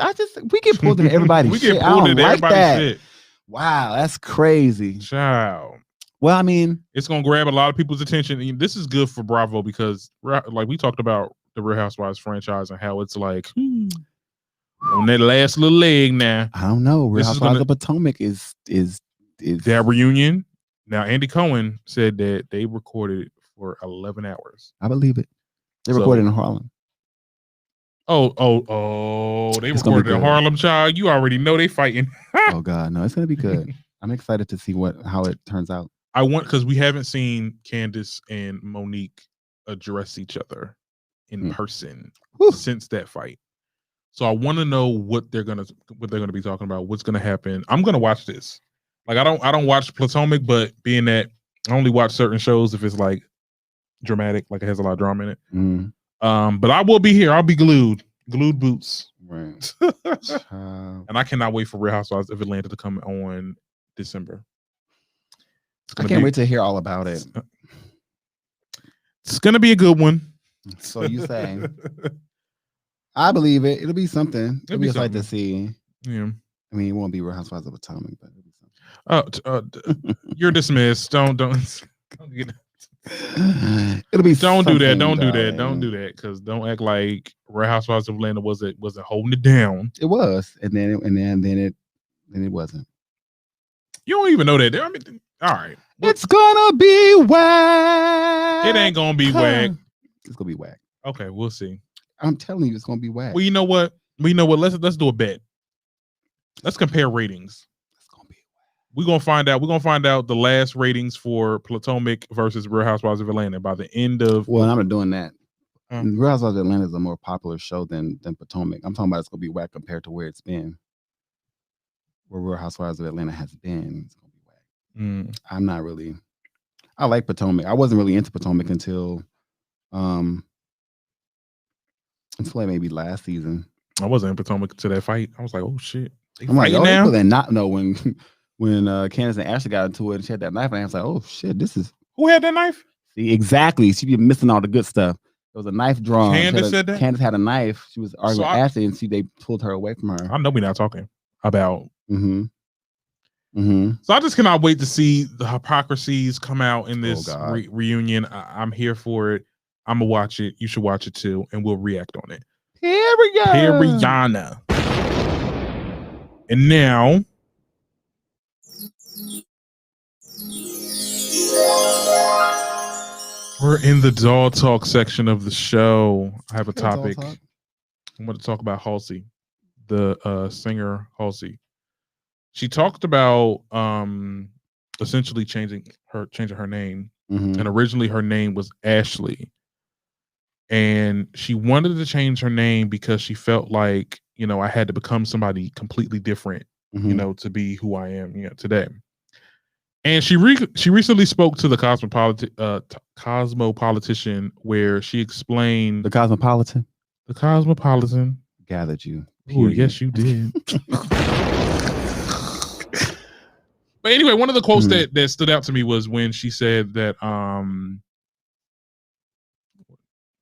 we get pulled into everybody's shit. I don't like that. Shit. Wow, that's crazy. Child. Well, I mean, it's gonna grab a lot of people's attention. And this is good for Bravo because, like, we talked about the Real Housewives franchise and how it's like on that last little leg now. I don't know. Real Housewives of Potomac is that reunion. Now, Andy Cohen said that they recorded it for 11 hours. I believe it. They recorded in Harlem. They recorded in Harlem, child. You already know they fighting. Oh God, no, it's gonna be good. I'm excited to see how it turns out. Because we haven't seen Candace and Monique address each other in person since that fight. So I want to know what they're gonna be talking about. What's gonna happen? I'm gonna watch this. Like, I don't watch Potomac, but being that I only watch certain shows if it's like dramatic, like it has a lot of drama in it. But I will be here. I'll be glued boots. Right. And I cannot wait for Real Housewives of Atlanta to come on December. I can't wait to hear all about it. It's gonna be a good one. So you say? I believe it. It'll be something. It'll be a sight to see. Yeah. I mean, it won't be Real Housewives of Potomac, but it'll be something. You're dismissed. Don't get. It'll be. Don't do that. something, Don't do that. darling. Don't do that. Because don't act like Real Housewives of Atlanta wasn't holding it down. It was, and then it wasn't. You don't even know that. I mean, all right. It's gonna be whack. It ain't gonna be whack. It's gonna be whack. Okay, we'll see. I'm telling you, it's gonna be whack. Well, you know what? Let's do a bet. Let's compare ratings. It's gonna be whack. We're gonna find out. We're gonna find out the last ratings for Potomac versus Real Housewives of Atlanta by the end of. Well, I'm not doing that. Real Housewives of Atlanta is a more popular show than Potomac. I'm talking about it's gonna be whack compared to where it's been. Where Real Housewives of Atlanta has been, it's gonna be whack. I'm not really. I like Potomac. I wasn't really into Potomac until like maybe last season. I wasn't in Potomac to that fight. I was like, oh shit. I'm like, oh, now? They not know when Candace and Ashley got into it and she had that knife, and I was like, oh shit, this is who had that knife? See, exactly. She be missing all the good stuff. There was a knife drawn. Candace said that? Candace had a knife. She was arguing with Ashley, and they pulled her away from her. I know we're not talking about. So I just cannot wait to see the hypocrisies come out in this reunion. I'm here for it. I'm gonna watch it. You should watch it too, and we'll react on it. Periana. And now we're in the doll talk section of the show. I have a topic. I'm going to talk about Halsey, the singer Halsey. She talked about essentially changing her name. And originally her name was Ashley. And she wanted to change her name because she felt like, I had to become somebody completely different, to be who I am, today. And she recently spoke to the Cosmopolitan, where she explained the Cosmopolitan gathered you. Oh, yes, you did. But anyway, one of the quotes that stood out to me was when she said that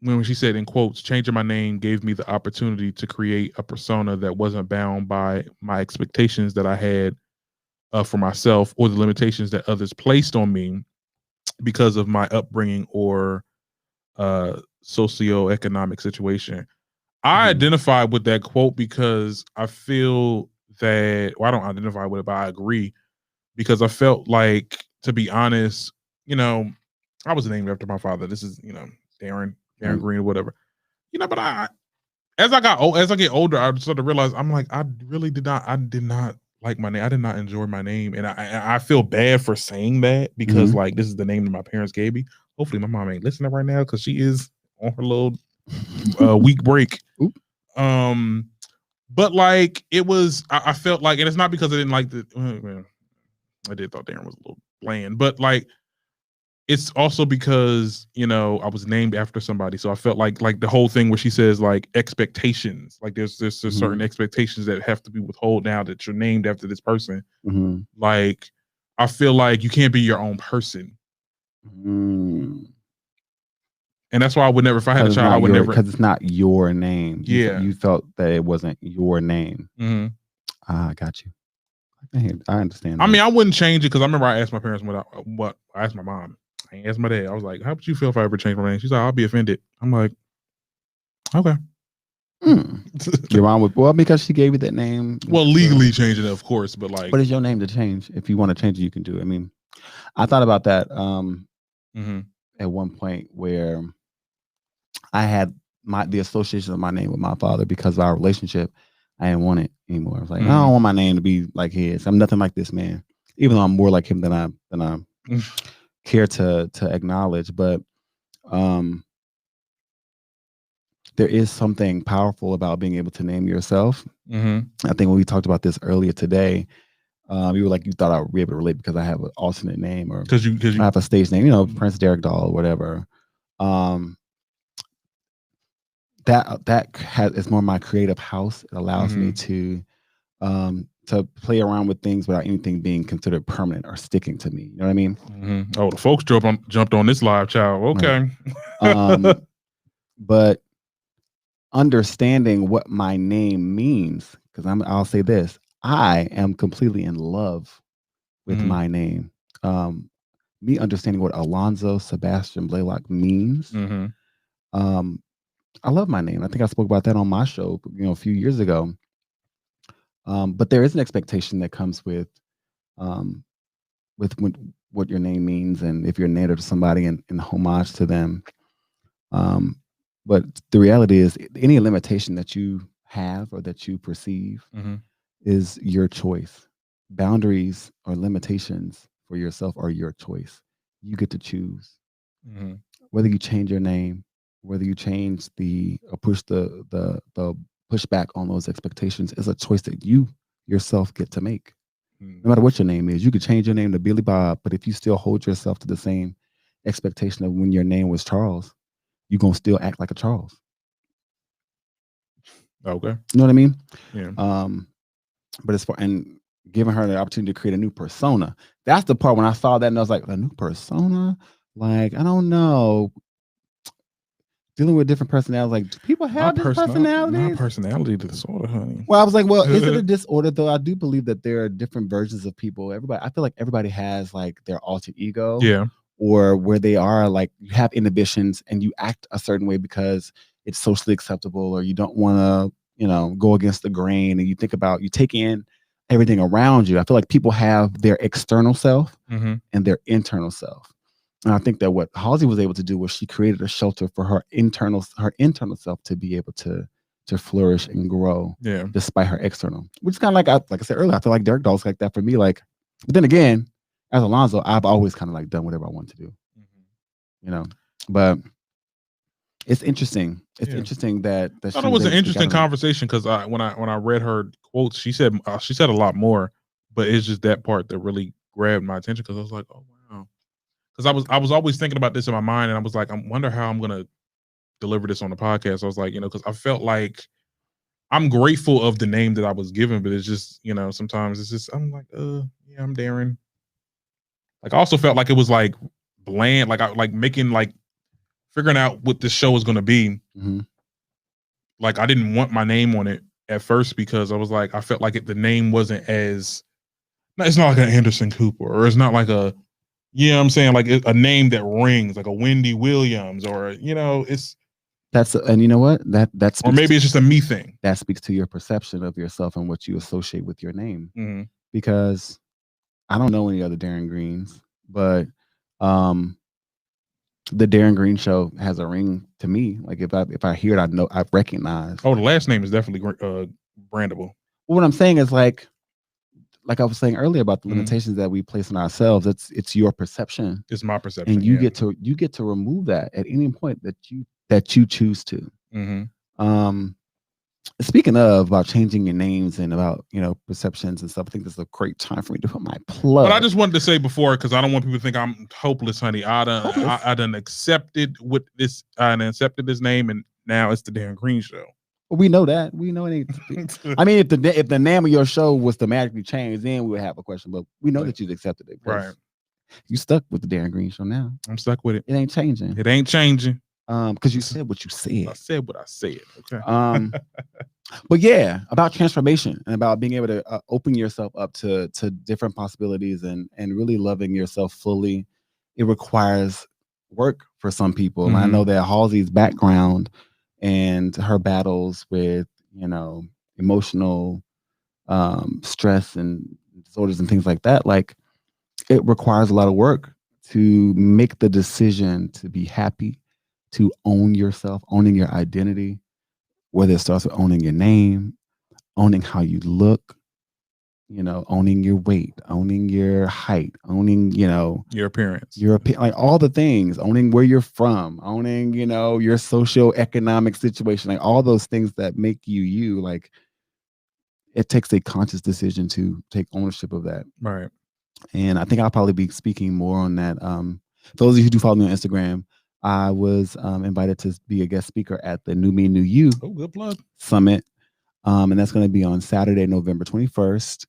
when she said, in quotes, changing my name gave me the opportunity to create a persona that wasn't bound by my expectations that I had for myself or the limitations that others placed on me because of my upbringing or socioeconomic situation. I identified with that quote because I feel that, I don't identify with it, but I agree, because I felt like, to be honest, I was named after my father. This is, Darren Greene or whatever. But as I get older, I started to realize I did not like my name. I did not enjoy my name. And I feel bad for saying that because this is the name that my parents gave me. Hopefully my mom ain't listening right now because she is on her little week break. But it was, I felt like, and it's not because I didn't like I did thought Darren was a little bland, but it's also because, I was named after somebody. So I felt like the whole thing where she says expectations, there's certain expectations that have to be withheld now that you're named after this person. I feel like you can't be your own person. And that's why I would never, if I had a child, I would never. Because it's not your name. Yeah. You felt that it wasn't your name. I got you. I understand. I mean, I wouldn't change it because I remember I asked my parents what I asked my mom. I ain't asked my dad. I was like, how would you feel if I ever changed my name? She's like, I'll be offended. I'm like, okay. Your mom would, because she gave you that name. Well, legally changing it, of course, but But it's your name to change. If you want to change it, you can do it. I mean, I thought about that at one point where I had the association of my name with my father because of our relationship. I didn't want it anymore. I was like, I don't want my name to be like his. I'm nothing like this man, even though I'm more like him than I care to acknowledge. But there is something powerful about being able to name yourself. I think when we talked about this earlier today, you were like, you thought I would be able to relate because I have an alternate name or because you have a stage name, Prince Derek Doll or whatever. That is more my creative house. It allows me to play around with things without anything being considered permanent or sticking to me. You know what I mean? Oh, the folks jumped on this live, child. Okay. Right. But understanding what my name means, because I'll say this, I am completely in love with my name. me understanding what Alonzo Sebastian Blaylock means. I love my name. I think I spoke about that on my show, a few years ago. But there is an expectation that comes with what your name means, and if you're native to somebody and homage to them. But the reality is, any limitation that you have or that you perceive is your choice. Boundaries or limitations for yourself are your choice. You get to choose whether you change your name, whether you change push the pushback on those expectations is a choice that you yourself get to make. No matter what your name is, you could change your name to Billy Bob, but if you still hold yourself to the same expectation of when your name was Charles, you're gonna still act like a Charles. Okay. You know what I mean? Yeah. But as far and giving her the opportunity to create a new persona, that's the part when I saw that and I was like, a new persona? Like, I don't know. Dealing with different personalities, like, do people have this personality? Not personality disorder, honey. Well, I was like, well, is it a disorder though? I do believe that there are different versions of people. I feel like everybody has like their alter ego. Yeah. Or where they are like you have inhibitions and you act a certain way because it's socially acceptable, or you don't want to, go against the grain, and you take in everything around you. I feel like people have their external self and their internal self. And I think that what Halsey was able to do was she created a shelter for her internal self to be able to flourish and grow, despite her external. Which is kind of like I said earlier, I feel like Derek Doll's like that for me. Like, but then again, as Alonzo, I've always kind of like done whatever I want to do, But it's interesting. It's interesting that I thought it was an interesting conversation because when I read her quotes, she said a lot more, but it's just that part that really grabbed my attention because I was like, oh wow. Because I was always thinking about this in my mind, and I was like, I wonder how I'm gonna deliver this on the podcast. I was like, because I felt like I'm grateful of the name that I was given, but it's just, sometimes it's just I'm like, yeah, I'm Darren. Like, I also felt like it was like bland, like I like making like figuring out what this show was gonna be. Like, I didn't want my name on it at first because I was like, I felt like the name wasn't as. It's not like an Anderson Cooper, or it's not like a. I'm saying, like a name that rings, like a Wendy Williams, or it's. And you know what? That's or maybe it's just a me thing. That speaks to your perception of yourself and what you associate with your name. Because I don't know any other Darren Greenes, but the Darren Greene show has a ring to me. Like if I hear it, I recognize. Oh, the last name is definitely brandable. Well, what I'm saying is like I was saying earlier about the limitations that we place on ourselves. It's your perception. It's my perception, and you get to remove that at any point that you choose to. Speaking about changing your names and about perceptions and stuff, I think this is a great time for me to put my plug. But I just wanted to say before, because I don't want people to think I'm hopeless, honey. I done accepted this name, and now it's the Darren Greene Show. Well, we know that. We know it ain't. I mean, if the name of your show was to magically change, then we would have a question. But we know that you've accepted it. Right. You stuck with the Darren Greene Show now. I'm stuck with it. It ain't changing. It ain't changing. Because you said what you said. I said what I said. Okay. But yeah, about transformation and about being able to open yourself up to different possibilities and really loving yourself fully. It requires work for some people. And I know that Halsey's background and her battles with, emotional stress and disorders and things like that, like it requires a lot of work to make the decision to be happy, to own yourself, owning your identity, whether it starts with owning your name, owning how you look, owning your weight, owning your height, owning, your appearance, like all the things, owning where you're from, owning, your socioeconomic situation, like all those things that make you, like it takes a conscious decision to take ownership of that. Right. And I think I'll probably be speaking more on that. For those of you who do follow me on Instagram, I was invited to be a guest speaker at the New Me, New You good plug. Summit. And that's going to be on Saturday, November 21st.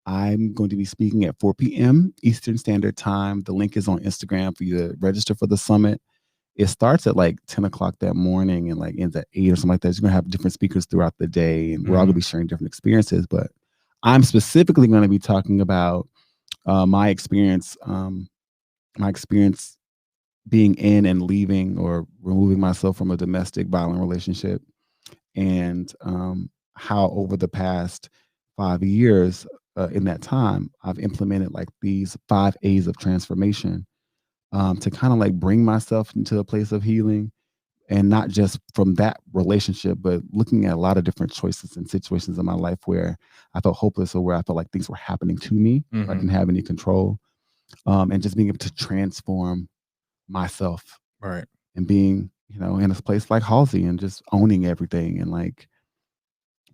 I'm going to be speaking at 4 p.m. Eastern Standard Time. The link is on Instagram for you to register for the summit. It starts at like 10 o'clock that morning and like ends at 8 or something like that. You're going to have different speakers throughout the day, and we're all going to be sharing different experiences. But I'm specifically going to be talking about my experience my experience being in and leaving or removing myself from a domestic violent relationship, and how over the past 5 years in that time, I've implemented like these 5 A's of transformation to kind of like bring myself into a place of healing. And not just from that relationship, but looking at a lot of different choices and situations in my life where I felt hopeless or where I felt like things were happening to me. I didn't have any control. And just being able to transform myself. Right. And being, you know, in a place like Halsey and just owning everything and like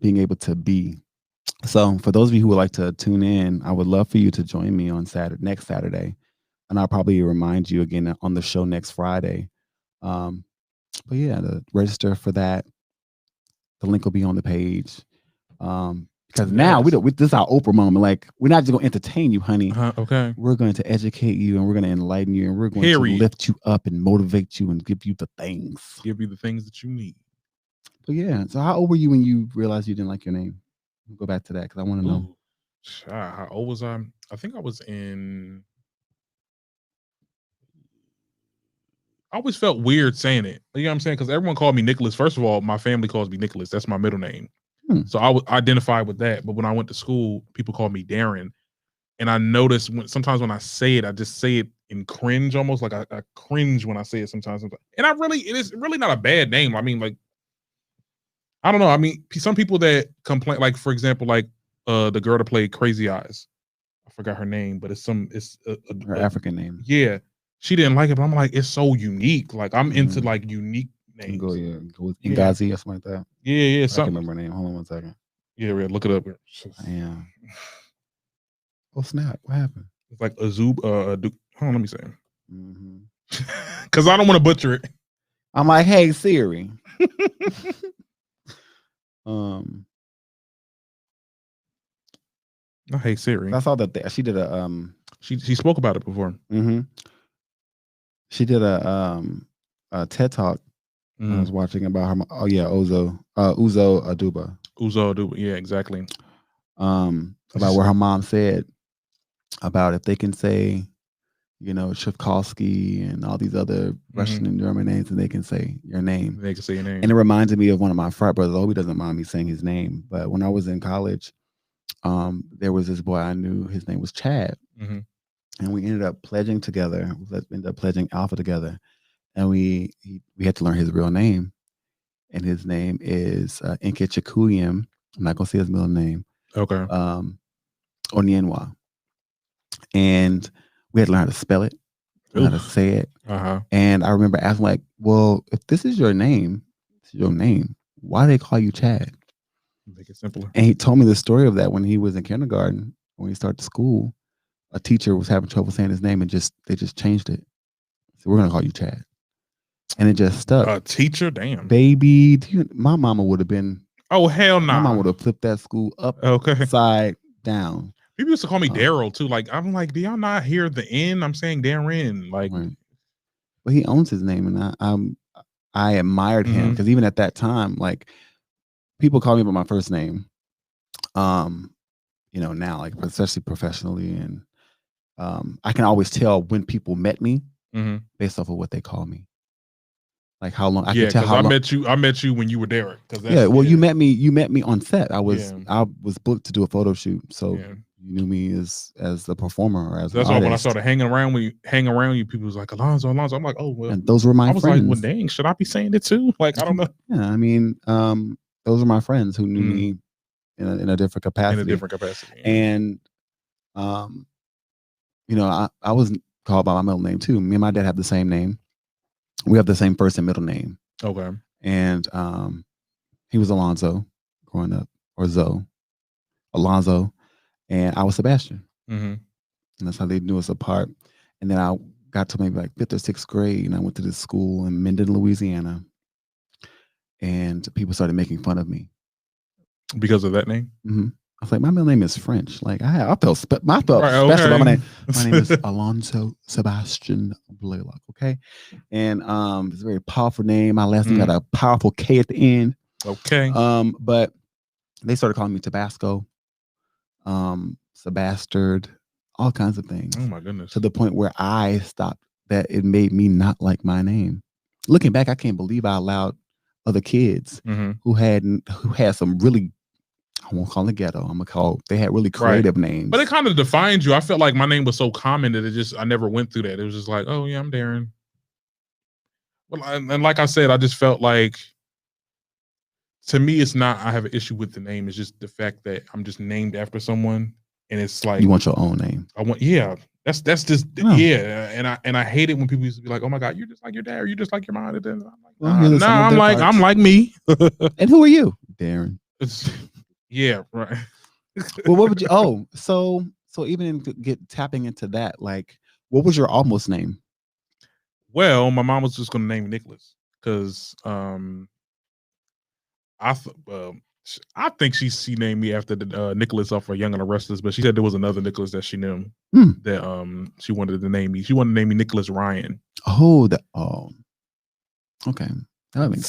being able to be. So for those of you who would like to tune in, I would love for you to join me on next Saturday. And I'll probably remind you again on the show next Friday. But yeah, to register for that, the link will be on the page. Because now this is our Oprah moment. Like, we're not just going to entertain you, honey. Okay. We're going to educate you and we're going to enlighten you and we're going to lift you up and motivate you and give you the things. Give you the things that you need. But yeah, so how old were you when you realized you didn't like your name? We'll go back to that because I want to know. How old was I? I think I was in... I always felt weird saying it. You know what I'm saying? Because everyone called me Nicholas. First of all, my family calls me Nicholas. That's my middle name. So I would identify with that. But when I went to school, people called me Darren. And I noticed sometimes when I say it, I just say it in cringe almost. Like I cringe when I say it sometimes. And it is really not a bad name. I mean, like, I don't know. I mean, some people that complain, like, for example, like the girl that played Crazy Eyes. I forgot her name, but it's her African name. Yeah. She didn't like it, but I'm like, it's so unique. Like, I'm into like unique names. Go with Ngazi or something like that. Yeah. I can't remember her name. Hold on 1 second. Yeah, look it up. Yeah. Oh snap! What happened? It's like Azub. Hold on, let me say. Because I don't want to butcher it. I'm like, hey Siri. Hey Siri. I saw that she did a She spoke about it before. She did a TED talk. I was watching about her. Oh yeah, Uzo Aduba. Uzo Aduba. Yeah, exactly. About where her mom said about if they can say, you know, Tchaikovsky and all these other Russian and German names, and they can say your name. They can say your name. And it reminded me of one of my frat brothers. He doesn't mind me saying his name, but when I was in college, there was this boy I knew. His name was Chad, and we ended up pledging together. We ended up pledging Alpha together, and we had to learn his real name, and his name is Inke Chikuyem. I'm not gonna say his middle name. Okay. Onyenwa. And we had to learn how to spell it, learn how to say it. And I remember asking, like, well, if this is your name, why do they call you Chad? Make it simpler. And he told me the story of that when he was in kindergarten, when he started school. A teacher was having trouble saying his name and they just changed it. So we're gonna call you Chad. And it just stuck. A teacher? Damn. Baby, my mama would have been... Oh, hell no. My mom would have flipped that school upside down. People used to call me Daryl too. Like, I'm like, do y'all not hear the N? I'm saying Darren. Like, but he owns his name, and I admired him because even at that time, like, people call me by my first name. You know, now, like, especially professionally, and I can always tell when people met me based off of what they call me. Like how long? I can tell how long. I met you when you were Derek. You met me on set. I was booked to do a photo shoot, so you knew me as the performer or as that's why when I started hanging around. When you hang around you, people was like Alonzo. I'm like, oh well. And those were my friends. I was like, well, dang, should I be saying it too? Like, I don't know. Yeah, I mean, those are my friends who knew me in a different capacity. And you know, I was called by my middle name too. Me and my dad have the same name. We have the same first and middle name. Okay. And he was Alonzo growing up, or Alonzo, and I was Sebastian. And that's how they knew us apart. And then I got to maybe like 5th or 6th grade, and I went to this school in Minden, Louisiana, and people started making fun of me because of that name. I was like, my middle name is French. Like I felt special about my name. My name is Alonzo Sebastian Blaylock. Okay, and it's a very powerful name. My last name got a powerful K at the end. Okay. But they started calling me Tabasco, Sebastard, all kinds of things. Oh my goodness! To the point where I stopped that it made me not like my name. Looking back, I can't believe I allowed other kids who had some really, I won't call it ghetto, I'm gonna call, they had really creative names. But it kind of defines you. I felt like my name was so common that I never went through that. It was just like, oh yeah, I'm Darren. Well, and like I said, I just felt like, to me, it's not, I have an issue with the name. It's just the fact that I'm just named after someone, and it's like, you want your own name. I want, yeah. That's just yeah, and I hate it when people used to be like, "Oh my God, you're just like your dad, or you're just like your mom." And I'm like, I'm like me. And who are you, Darren? Yeah, right. Well, what would you? Oh, so even tapping into that, like, what was your almost name? Well, my mom was just going to name me Nicholas because I think she named me after the Nicholas off of Young and the Restless, but she said there was another Nicholas that she knew that she wanted to name me. She wanted to name me Nicholas Ryan. Okay, that would been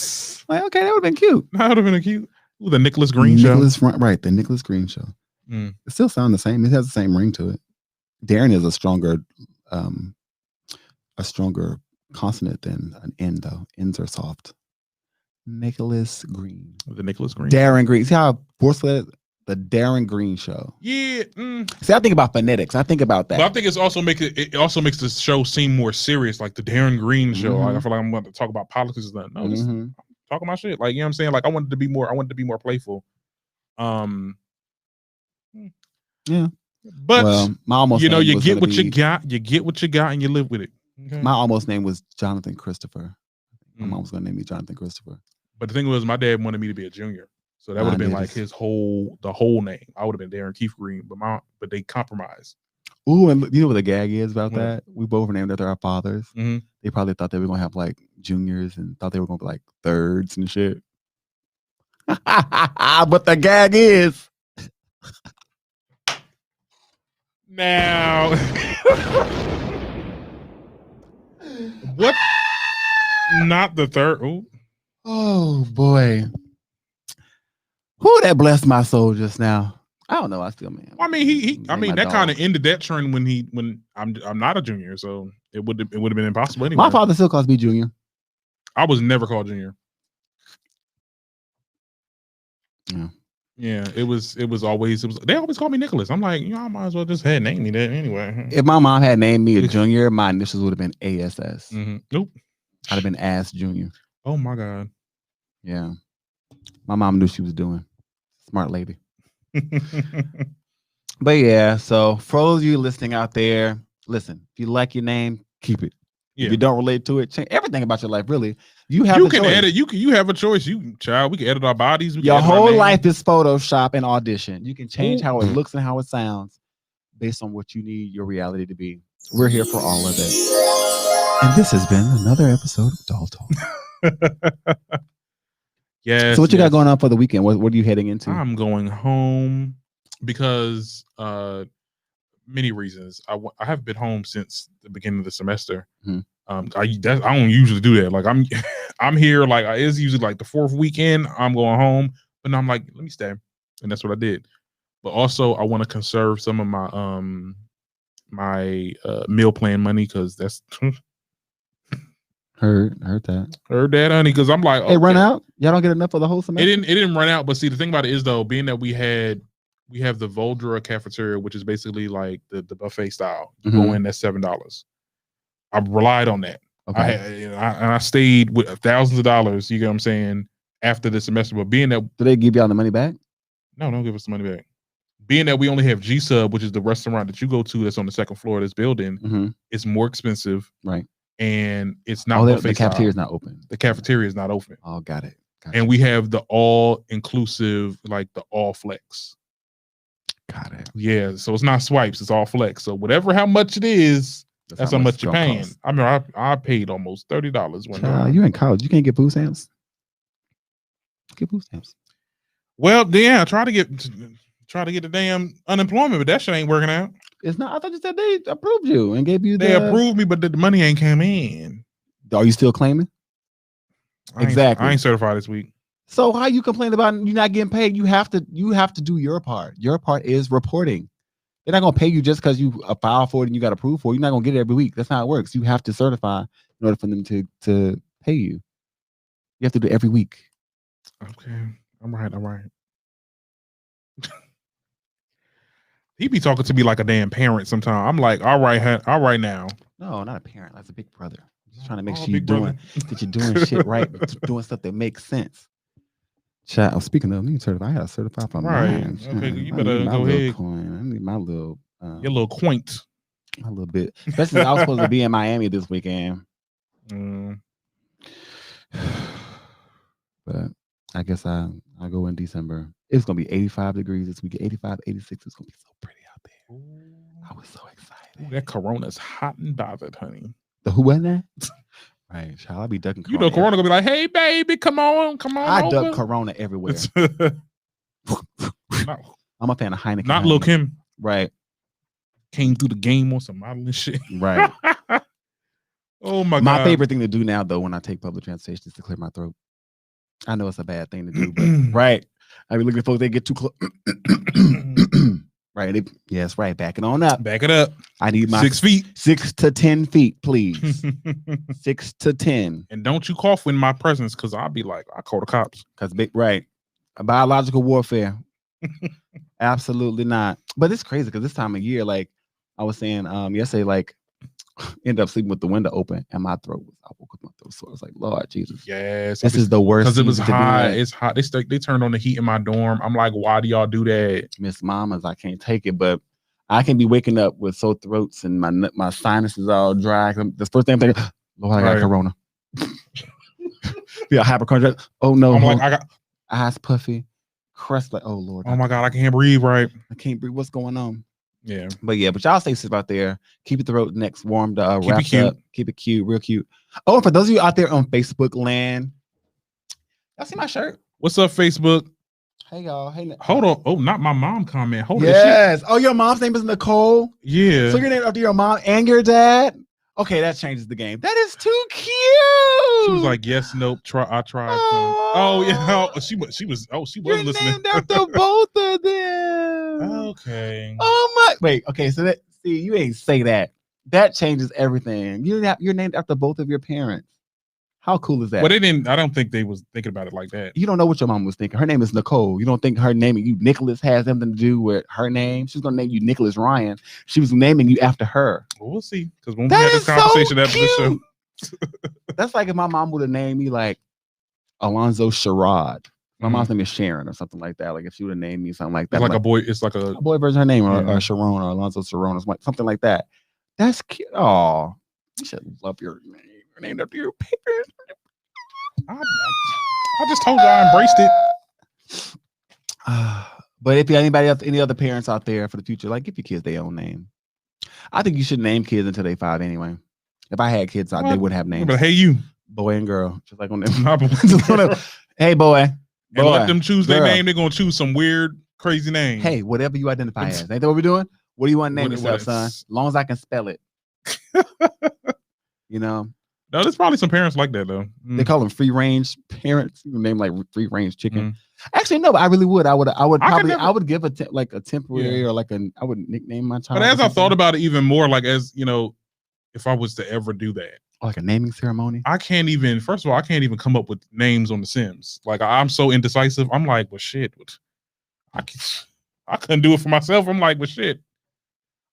okay. That would have been cute. That would have been cute. Ooh, the Nicholas Greene show, right? The Nicholas Greene show. It still sounds the same. It has the same ring to it. Darren is a stronger consonant than an N, though. N's are soft. Nicholas Greene. The Nicholas Greene. Darren Greene. See how forceful the Darren Greene show. Yeah. See, I think about phonetics. I think about that. But I think it also makes the show seem more serious, like the Darren Greene show. Like, I feel like I'm going to talk about politics and that. No, just talking about shit. Like, you know what I'm saying? Like, I wanted to be more playful. Yeah. But my almost you get what you got, and you live with it. Okay? My almost name was Jonathan Christopher. My mom was gonna name me Jonathan Christopher. But the thing was, my dad wanted me to be a junior, so that would have been like the whole name. I would have been Darren Keith Greene, but they compromised. Ooh, and you know what the gag is about that? We both were named after our fathers. They probably thought they were gonna have like juniors and thought they were gonna be like thirds and shit. But the gag is now what? Not the third. Ooh. Oh boy. Who that blessed my soul just now? I don't know. I still mean. I mean, that kind of ended that trend when I'm not a junior, so it would have been impossible anyway. My father still calls me Junior. I was never called Junior. Yeah. Yeah, they always called me Nicholas. I'm like, I might as well just had named me that anyway. If my mom had named me a junior, my initials would have been ASS. Nope. I'd have been Ass Junior. Oh my God. Yeah. My mom knew she was doing. Smart lady. But yeah, so for those of you listening out there, listen, if you like your name, keep it. Yeah. If you don't relate to it, change everything about your life, really. You can edit. You have a choice. We can edit our bodies. Your whole life is Photoshop and Audition. You can change how it looks and how it sounds based on what you need your reality to be. We're here for all of it. And this has been another episode of Doll Talk. Yes. So what you got going on for the weekend? What are you heading into? I'm going home because many reasons. I have been home since the beginning of the semester. I don't usually do that. Like I'm here. Like it's usually like the fourth weekend. I'm going home, but now I'm like, let me stay, and that's what I did. But also, I want to conserve some of my meal plan money because that's. Heard that, honey. Because I'm like, hey, run out. Y'all don't get enough for the whole semester. It didn't run out. But see, the thing about it is though, being that we have the Voldra cafeteria, which is basically like the buffet style. You go in, that's $7. I relied on that. Okay. I stayed with thousands of dollars. You get what I'm saying? After the semester, but being that, do they give y'all the money back? No, don't give us the money back. Being that we only have G Sub, which is the restaurant that you go to, that's on the second floor of this building, it's more expensive, right? And it's not. The cafeteria is not open. The cafeteria is not open. Oh, got it. And we have the all inclusive, like the all flex. Got it. Yeah, so it's not swipes; it's all flex. So how much it is. That's how much you're paying. Cost. I mean, I paid almost $30 one. You're in college. You can't get food stamps. Get food stamps. Well, yeah, try to get the damn unemployment, but that shit ain't working out. It's not. I thought you said they approved you and gave you. They approved me, but the money ain't come in. Are you still claiming? Exactly. I ain't certified this week. So how you complain about you not getting paid? You have to do your part. Your part is reporting. They're not gonna pay you just because you file for it and you got approved for it. You're not gonna get it every week. That's how it works. You have to certify in order for them to pay you. You have to do it every week. Okay, I'm right. He be talking to me like a damn parent sometimes. I'm like, all right now. No, not a parent. That's a big brother. I'm just trying to make sure big that you're doing shit right, doing stuff that makes sense. Child, speaking of, me certified. I gotta certify for mine. Okay, you better go ahead. Coin. I need my little, your little quaint. A little bit, especially since I was supposed to be in Miami this weekend. But I guess I'll go in December. It's gonna be 85 degrees this week. 85, 86. It's gonna be so pretty out there. Ooh. I was so excited. Ooh, that Corona's hot and bothered, honey. The who wasn't that? Right, child. I'll be ducking Corona. You know Corona gonna be like, hey baby, come on. I over. duck Corona everywhere. No. I'm a fan of Heineken. Not Lil Kim. Right. Came through the game on some modeling shit. Right. Oh my God. My favorite thing to do now, though, when I take public transportation is to clear my throat. I know it's a bad thing to do, but right. I be looking at folks, they get too close. Right. Yes, right. Back it on up. Back it up. I need my 6 feet. 6 to 10 feet, please. 6 to 10. And don't you cough in my presence, because I'll be like, I call the cops. Because right. Biological warfare. Absolutely not. But it's crazy because this time of year, like I was saying yesterday, like ended up sleeping with the window open and my throat was, I woke up my throat sore. I was like, Lord Jesus. Yes. This is the worst. Because it was hot. It's hot. They turned on the heat in my dorm. I'm like, why do y'all do that? Miss Mamas, I can't take it, but I can be waking up with sore throats and my sinuses all dry. The first thing I'm thinking, Lord, I got Corona. Yeah, hypochondriac. Oh no. I'm like, I got eyes puffy, crust like, oh Lord. Oh my God, I can't breathe right. I can't breathe. What's going on? Yeah. But y'all stay safe out there. Keep your throat necks warmed up, wrapped up. Keep it cute, real cute. Oh, and for those of you out there on Facebook land, y'all see my shirt? What's up, Facebook? Hey y'all. Hey. Hold on. Oh, not my mom comment. Hold on. Yes. Oh, your mom's name is Nicole? Yeah. So you're named after your mom and your dad? Okay, that changes the game. That is too cute. She was like, yes, nope, I tried. Oh yeah. She was You're listening. Named after both of them. Okay. Oh my wait, okay, so that see, you ain't say that. That changes everything. You're named after both of your parents. How cool is that? But I don't think they was thinking about it like that. You don't know what your mom was thinking. Her name is Nicole. You don't think her naming you Nicholas has something to do with her name? She's gonna name you Nicholas Ryan. She was naming you after her. Well, we'll see. Because when we had this conversation after the show. That's like if my mom would have named me like Alonzo Sherrod. My mom's name is Sharon or something like that. Like if she would have named me something like that. It's like a boy version of her name or Sharon or Alonzo Sharon or something like that. That's cute. Oh, you should love your name. You're named after your parents. I just told you I embraced it. But if you anybody else, any other parents out there for the future, like give your kids their own name. I think you should name kids until they 5 anyway. If I had kids, they would have names. But hey, you boy and girl, just like on them. Hey, boy. And let them choose their name. They're gonna choose some weird, crazy name. Hey, whatever you identify as. Ain't that what we're doing? What do you want to name yourself, son? As long as I can spell it. You know. No, there's probably some parents like that though. They call them free range parents. You name like free range chicken. Actually, no, but I really would. I would give a temporary or like I would nickname my child. But as I thought about it even more, like as you know, if I was to ever do that, like a naming ceremony, I can't even. First of all, I can't even come up with names on The Sims. Like I'm so indecisive. I'm like, well, shit. I couldn't do it for myself. I'm like, well, shit.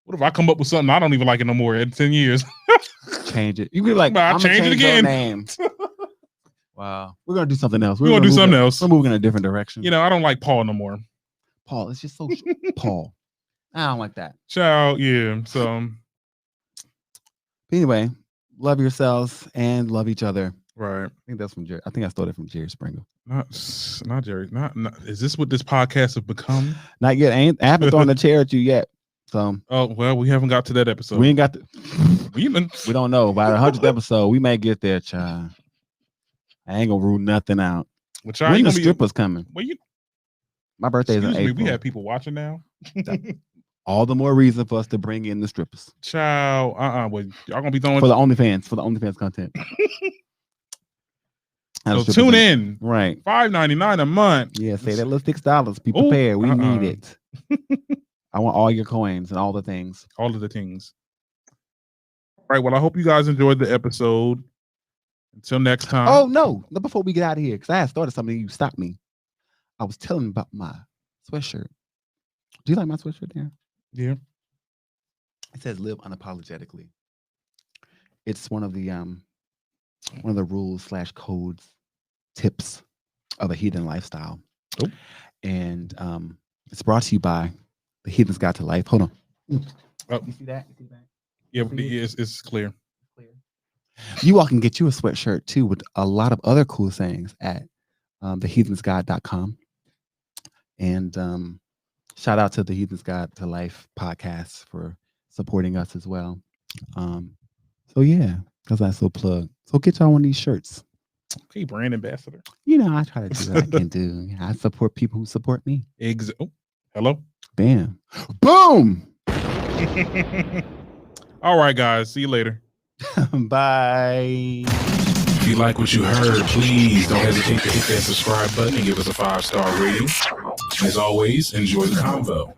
What if I come up with something I don't even like it no more in 10 years? Change it. You can be like, I'll change it again. Name. Wow. We're going to do something else. We're going to do something else. We're moving in a different direction. You know, I don't like Paul no more. Paul, it's just so Paul. I don't like that. Ciao. Yeah. So anyway, love yourselves and love each other. Right. I think that's from Jerry. I think I stole it from Jerry Springer. Not Jerry. Not. Is this what this podcast have become? Not yet. I haven't thrown a chair at you yet. So. Oh well, we haven't got to that episode. We ain't got to. We don't know. By the 100th episode, we may get there, child. I ain't gonna rule nothing out. When the strippers coming? Well, my birthday is in April. We have people watching now. All the more reason for us to bring in the strippers. Child, well, y'all gonna be throwing for the OnlyFans content. So tune in. Right. $5.99 a month. Yeah, say that little $6. Be prepared. We need it. I want all your coins and all the things. All of the things. All right. Well, I hope you guys enjoyed the episode. Until next time. Oh, no. Before we get out of here, because I had started something, you stopped me. I was telling about my sweatshirt. Do you like my sweatshirt there? Yeah. It says live unapologetically. It's one of the rules / codes, tips of a heathen lifestyle. Oh. And it's brought to you by the Heathen's Guide to Life. Hold on. Oh. You see that? Yeah, it's clear. You all can get you a sweatshirt too with a lot of other cool sayings at theheathensguide.com. And shout out to the Heathen's Guide to Life podcast for supporting us as well. So yeah, that's a nice little plug. So get y'all one of these shirts. Okay, brand ambassador. You know, I try to do what I can do. I support people who support me. Hello? Bam. Boom. All right, guys. See you later. Bye. If you like what you heard, please don't hesitate to hit that subscribe button and give us a 5-star rating. As always, enjoy the convo.